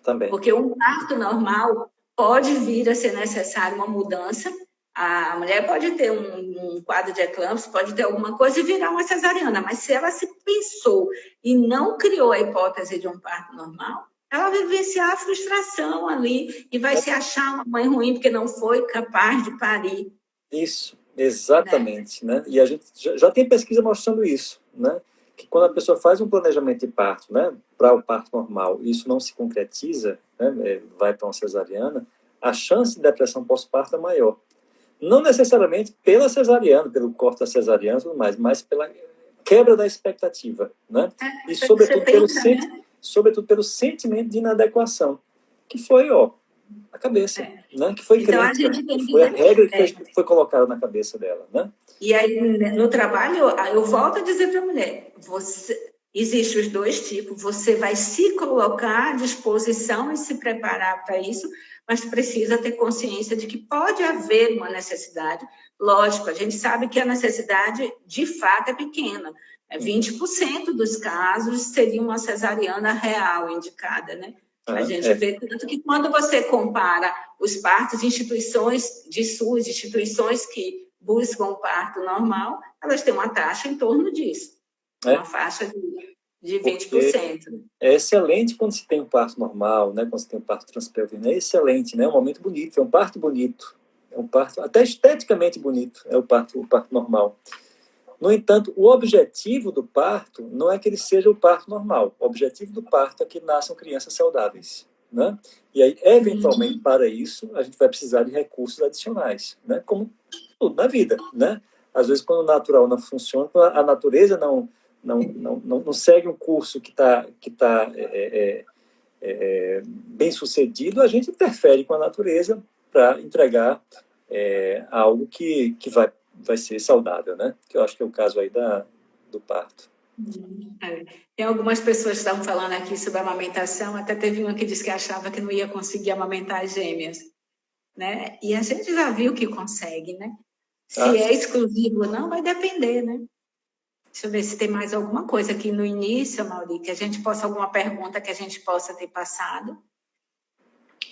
Também. Porque um parto normal pode vir a ser necessário uma mudança. A mulher pode ter um quadro de eclâmpsia, pode ter alguma coisa e virar uma cesariana, mas se ela se pensou e não criou a hipótese de um parto normal, ela vai vivenciar a frustração ali e vai se achar uma mãe ruim porque não foi capaz de parir. Isso, exatamente, né? E a gente já tem pesquisa mostrando isso, né? Que quando a pessoa faz um planejamento de parto, né, para o parto normal, e isso não se concretiza, né, vai para uma cesariana, a chance de depressão pós-parto é maior. Não necessariamente pela cesariana, pelo corte da cesariana e tudo mais, mas pela quebra da expectativa, né? E sobretudo pelo sentimento de inadequação, que foi, ó, a cabeça, né? Que foi então, crença, que foi a regra que foi colocada na cabeça dela, né? E aí, no trabalho, eu volto a dizer para a mulher, existem os dois tipos, você vai se colocar à disposição e se preparar para isso, mas precisa ter consciência de que pode haver uma necessidade. Lógico, a gente sabe que a necessidade, de fato, é pequena. 20% dos casos seria uma cesariana real indicada, né? A gente vê tanto que quando você compara os partos, instituições de SUS, instituições que buscam o parto normal, elas têm uma taxa em torno disso, uma faixa de 20%. Porque é excelente quando se tem um parto normal, né? Quando se tem um parto transpelvino, é excelente, né? É um momento bonito, é um parto bonito, é um parto até esteticamente bonito, é o parto normal. No entanto, o objetivo do parto não é que ele seja o parto normal. O objetivo do parto é que nasçam crianças saudáveis, né? E aí, eventualmente, para isso, a gente vai precisar de recursos adicionais, né? Como tudo na vida, né? Às vezes, quando o natural não funciona, quando a natureza não segue um curso que tá bem sucedido, a gente interfere com a natureza para entregar algo que vai ser saudável, né? Que eu acho que é o caso aí do parto. Tem algumas pessoas que estavam falando aqui sobre a amamentação, até teve uma que disse que achava que não ia conseguir amamentar as gêmeas, né? E a gente já viu que consegue, né? Se é exclusivo ou não, vai depender, né? Deixa eu ver se tem mais alguma coisa aqui no início, Mauri, que a gente possa, alguma pergunta que a gente possa ter passado.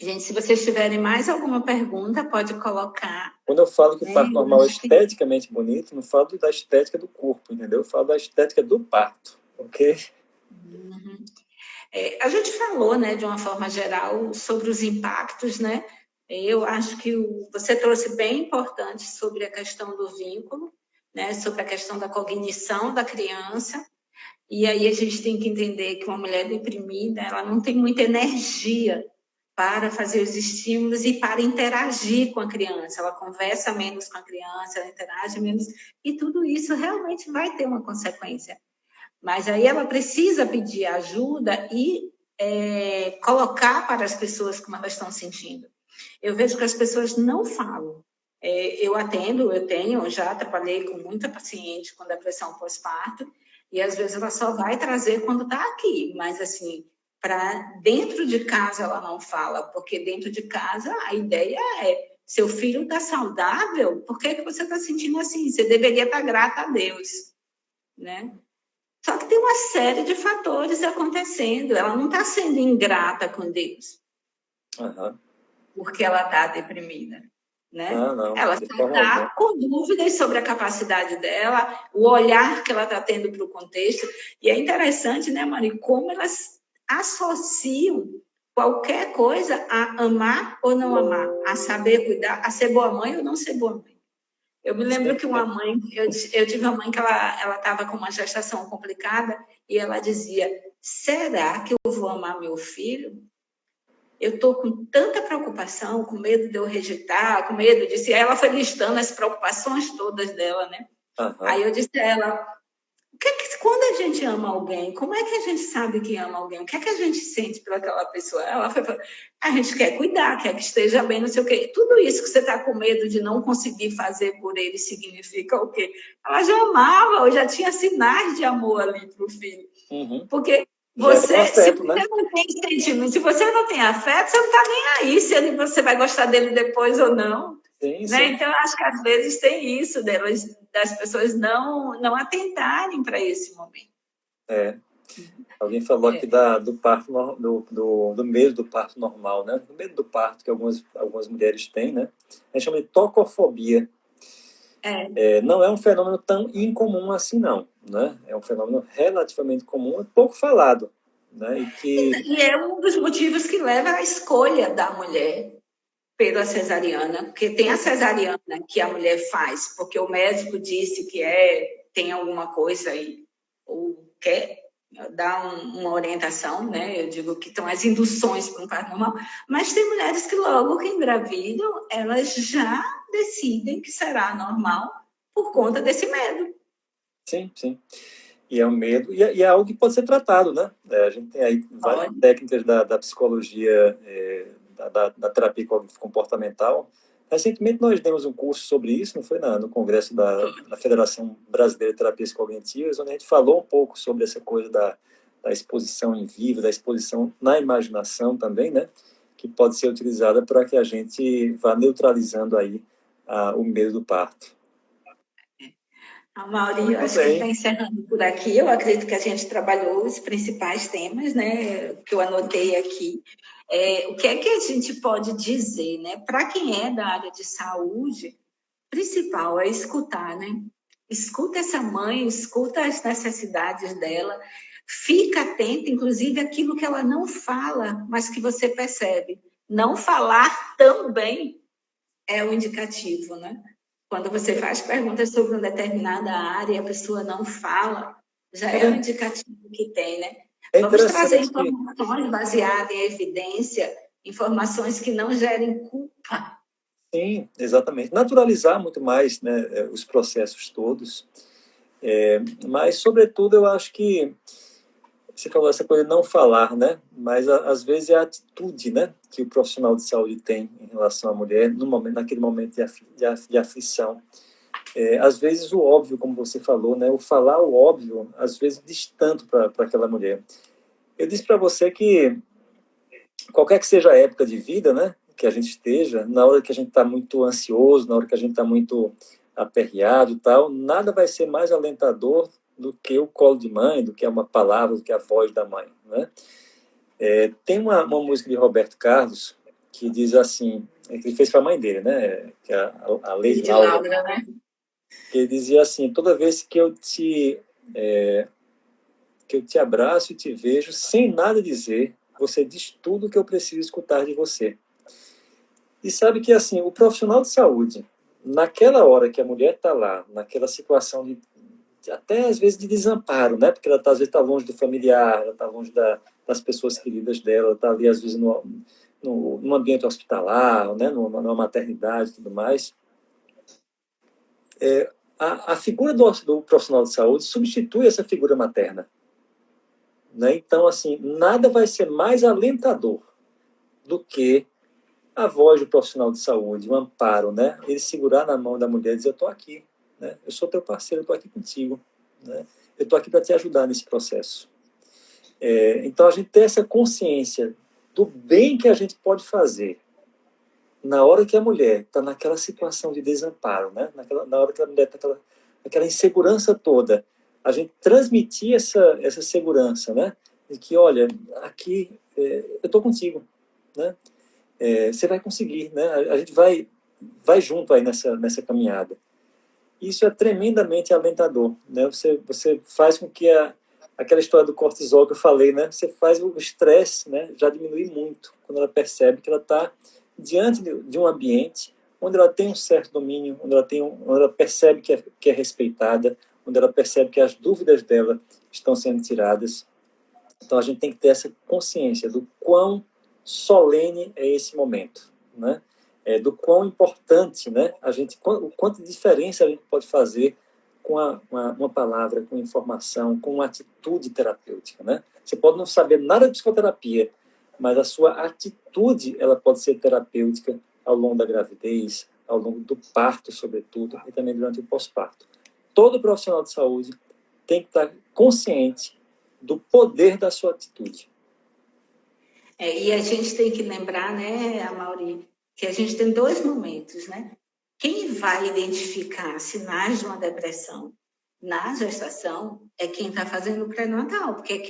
Gente, se vocês tiverem mais alguma pergunta, pode colocar. Quando eu falo que o parto normal é esteticamente bonito, não falo da estética do corpo, entendeu? Eu falo da estética do parto, ok? A gente falou, né, de uma forma geral, sobre os impactos, né? Eu acho que você trouxe bem importante sobre a questão do vínculo, né, sobre a questão da cognição da criança. E aí a gente tem que entender que uma mulher deprimida, ela não tem muita energia para fazer os estímulos e para interagir com a criança. Ela conversa menos com a criança, ela interage menos, e tudo isso realmente vai ter uma consequência. Mas aí ela precisa pedir ajuda e colocar para as pessoas como elas estão sentindo. Eu vejo que as pessoas não falam. Eu já trabalhei com muita paciente com depressão pós-parto, e às vezes ela só vai trazer quando está aqui, mas assim, para dentro de casa ela não fala, porque dentro de casa a ideia é, seu filho está saudável, por que você está sentindo assim? Você deveria estar grata a Deus, né? Só que tem uma série de fatores acontecendo, ela não está sendo ingrata com Deus, porque ela está deprimida. Né? Ela está com dúvidas sobre a capacidade dela, o olhar que ela está tendo para o contexto. E é interessante, né, Mari, como elas associam qualquer coisa a amar ou não amar, a saber cuidar, a ser boa mãe ou não ser boa mãe. Eu me lembro que uma mãe, eu tive uma mãe que ela estava com uma gestação complicada e ela dizia, será que eu vou amar meu filho? Eu estou com tanta preocupação, com medo de eu rejeitar, com medo disso. E aí ela foi listando as preocupações todas dela, né? Aí eu disse a ela, quando a gente ama alguém, como é que a gente sabe que ama alguém? O que é que a gente sente por aquela pessoa? Ela foi falando, a gente quer cuidar, quer que esteja bem, não sei o quê. Tudo isso que você está com medo de não conseguir fazer por ele significa o quê? Ela já amava, ou já tinha sinais de amor ali para o filho. Porque se você não tem sentimento, se você não tem afeto, você não está nem aí se você vai gostar dele depois ou não. Sim. Né? Então, acho que às vezes tem isso das pessoas não atentarem para esse momento. Alguém falou aqui do parto, do medo do parto normal, né? Do medo do parto que algumas mulheres têm, né? A gente chama de tocofobia. Não é um fenômeno tão incomum assim, não, né? É um fenômeno relativamente comum, pouco falado, né? E é um dos motivos que leva à escolha da mulher pela cesariana, porque tem a cesariana que a mulher faz, porque o médico disse que tem alguma coisa aí, ou quer dar uma orientação, né? Eu digo que estão as induções para um parto normal, mas tem mulheres que logo que engravidam, elas já decidem que será normal por conta desse medo. sim, sim. E é um medo, e é algo que pode ser tratado, né? A gente tem aí várias técnicas da psicologia, da terapia comportamental. Recentemente nós demos um curso sobre isso, não foi no congresso da Federação Brasileira de Terapias Cognitivas, onde a gente falou um pouco sobre essa coisa da exposição em vivo, da exposição na imaginação também, né? Que pode ser utilizada para que a gente vá neutralizando aí o medo do parto. Mauri, eu acho que está encerrando por aqui. Eu acredito que a gente trabalhou os principais temas, né, que eu anotei aqui. O que é que a gente pode dizer, né? Para quem é da área de saúde, principal é escutar, né? Escuta essa mãe, escuta as necessidades dela, fica atenta, inclusive, aquilo que ela não fala, mas que você percebe. Não falar também é um indicativo, né? Quando você faz perguntas sobre uma determinada área e a pessoa não fala, já é um indicativo que tem, né? Vamos trazer informações baseadas em evidência, informações que não gerem culpa. Sim, exatamente. Naturalizar muito mais, né, os processos todos. Mas, sobretudo, eu acho que você falou essa coisa de não falar, né? Mas às vezes é a atitude, né, que o profissional de saúde tem em relação à mulher no momento, naquele momento de aflição. Às vezes o óbvio, como você falou, né, o falar o óbvio, às vezes diz tanto para aquela mulher. Eu disse para você que qualquer que seja a época de vida, né, que a gente esteja, na hora que a gente está muito ansioso, na hora que a gente está muito aperreado e tal, nada vai ser mais alentador do que o colo de mãe, do que uma palavra, do que a voz da mãe, né? Tem uma música de Roberto Carlos que diz assim, que ele fez para a mãe dele, né? Que é a Lady Laura, né? Que ele dizia assim: toda vez que eu te abraço e te vejo sem nada dizer, você diz tudo o que eu preciso escutar de você. E sabe que assim, o profissional de saúde, naquela hora que a mulher está lá, naquela situação de até às vezes de desamparo, né? Porque ela às vezes está longe do familiar, ela está longe das pessoas queridas dela, ela está ali às vezes no ambiente hospitalar, né? Numa maternidade e tudo mais. A figura do profissional de saúde substitui essa figura materna, né? Então, assim, nada vai ser mais alentador do que a voz do profissional de saúde, o amparo, né? Ele segurar na mão da mulher e dizer: eu estou aqui, né? Eu sou teu parceiro, eu estou aqui contigo, né? Eu estou aqui para te ajudar nesse processo. Então, a gente tem essa consciência do bem que a gente pode fazer na hora que a mulher está naquela situação de desamparo, né? Na hora que a mulher está aquela insegurança toda, a gente transmitir essa segurança, né? De que, olha, aqui eu estou contigo, né? Você vai conseguir, né? A gente vai junto aí nessa caminhada. Isso é tremendamente alentador, né? Você faz com que aquela história do cortisol que eu falei, né? Você faz o estresse, né? Já diminuir muito quando ela percebe que ela está diante de um ambiente onde ela tem um certo domínio, onde ela percebe que é respeitada, onde ela percebe que as dúvidas dela estão sendo tiradas. Então a gente tem que ter essa consciência do quão solene é esse momento, né? Do quão importante, né? O quanto de diferença a gente pode fazer com uma palavra, com informação, com uma atitude terapêutica, né? Você pode não saber nada de psicoterapia, mas a sua atitude ela pode ser terapêutica ao longo da gravidez, ao longo do parto, sobretudo, e também durante o pós-parto. Todo profissional de saúde tem que estar consciente do poder da sua atitude. E a gente tem que lembrar, né, Amaury, que a gente tem dois momentos, né? Quem vai identificar sinais de uma depressão na gestação é quem está fazendo o pré-natal, porque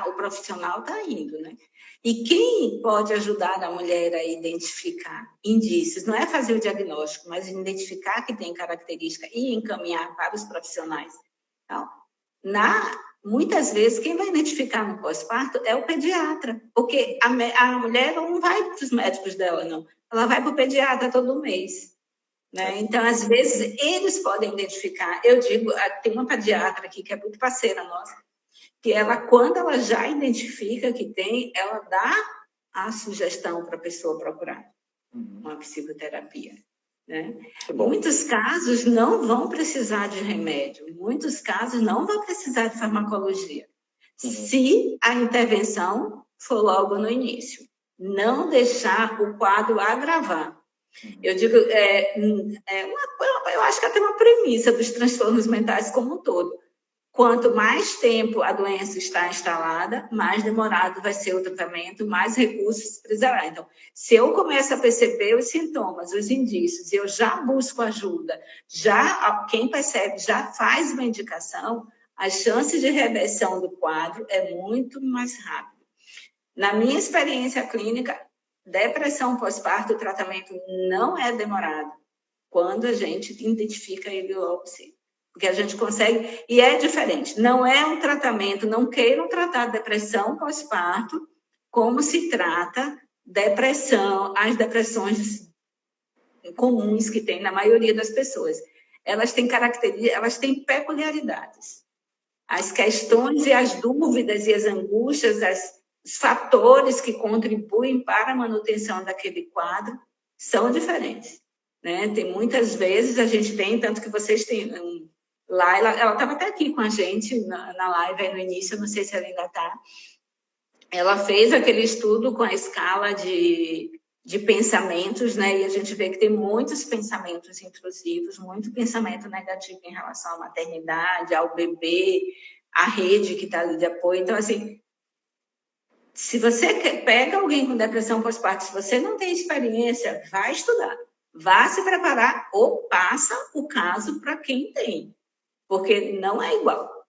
o profissional está indo, né? E quem pode ajudar a mulher a identificar indícios, não é fazer o diagnóstico, mas identificar que tem característica e encaminhar para os profissionais. Então, muitas vezes, quem vai identificar no pós-parto é o pediatra, porque a mulher não vai para os médicos dela, não. Ela vai para o pediatra todo mês. Né? Então, às vezes, eles podem identificar. Eu digo, tem uma pediatra aqui que é muito parceira nossa, que ela, quando ela já identifica que tem, ela dá a sugestão para a pessoa procurar uma psicoterapia. Né? Muitos casos não vão precisar de remédio, muitos casos não vão precisar de farmacologia, se a intervenção for logo no início. Não deixar o quadro agravar. Eu digo, eu acho que é até uma premissa dos transtornos mentais como um todo. Quanto mais tempo a doença está instalada, mais demorado vai ser o tratamento, mais recursos precisará. Então, se eu começo a perceber os sintomas, os indícios, e eu já busco ajuda, quem percebe já faz uma indicação, as chances de reversão do quadro é muito mais rápido. Na minha experiência clínica, depressão pós-parto, o tratamento não é demorado quando a gente identifica ele logo cedo. Porque a gente consegue, e é diferente, não é um tratamento, não queiram tratar depressão pós-parto como se trata depressão, as depressões comuns que tem na maioria das pessoas. Elas têm características, elas têm peculiaridades. As questões e as dúvidas e as angústias, os fatores que contribuem para a manutenção daquele quadro são diferentes. Né? Tem muitas vezes, a gente tem, tanto que vocês têm... Lá, ela estava até aqui com a gente na live aí no início, não sei se ela ainda está. Ela fez aquele estudo com a escala de pensamentos, né? E a gente vê que tem muitos pensamentos intrusivos, muito pensamento negativo em relação à maternidade, ao bebê, à rede que está ali de apoio. Então, assim, se você pega alguém com depressão pós-parto, se você não tem experiência, vai estudar, vá se preparar ou passa o caso para quem tem. Porque não é igual.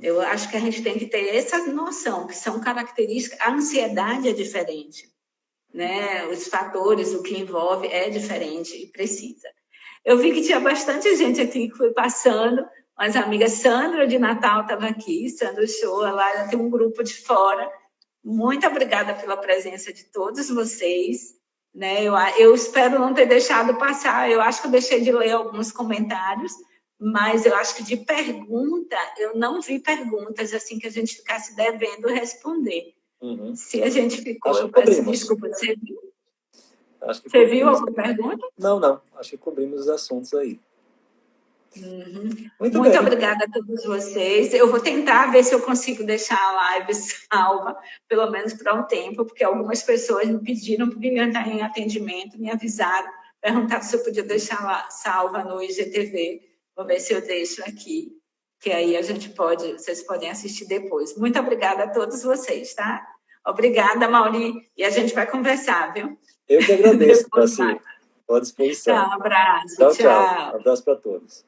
Eu acho que a gente tem que ter essa noção, que são características... A ansiedade é diferente, né? Os fatores, o que envolve é diferente e precisa. Eu vi que tinha bastante gente aqui que foi passando, mas a amiga Sandra de Natal estava aqui, Sandra Shoa, lá ela tem um grupo de fora. Muito obrigada pela presença de todos vocês. Né? Eu espero não ter deixado passar, eu acho que eu deixei de ler alguns comentários, mas eu acho que de pergunta, eu não vi perguntas assim que a gente ficasse devendo responder. Se a gente ficou, eu peço desculpa. Você viu? Você viu alguma pergunta? Não. Acho que cobrimos os assuntos aí. Muito obrigada a todos vocês. Eu vou tentar ver se eu consigo deixar a live salva, pelo menos para um tempo, porque algumas pessoas me pediram, porque iam estar em atendimento, me avisaram, perguntaram se eu podia deixar lá salva no IGTV. Vou ver se eu deixo aqui, que aí vocês podem assistir depois. Muito obrigada a todos vocês, tá? Obrigada, Mauri, e a gente vai conversar, viu? Eu que agradeço, Graci. Estou à disposição. Tá, um abraço, tchau. Um abraço para todos.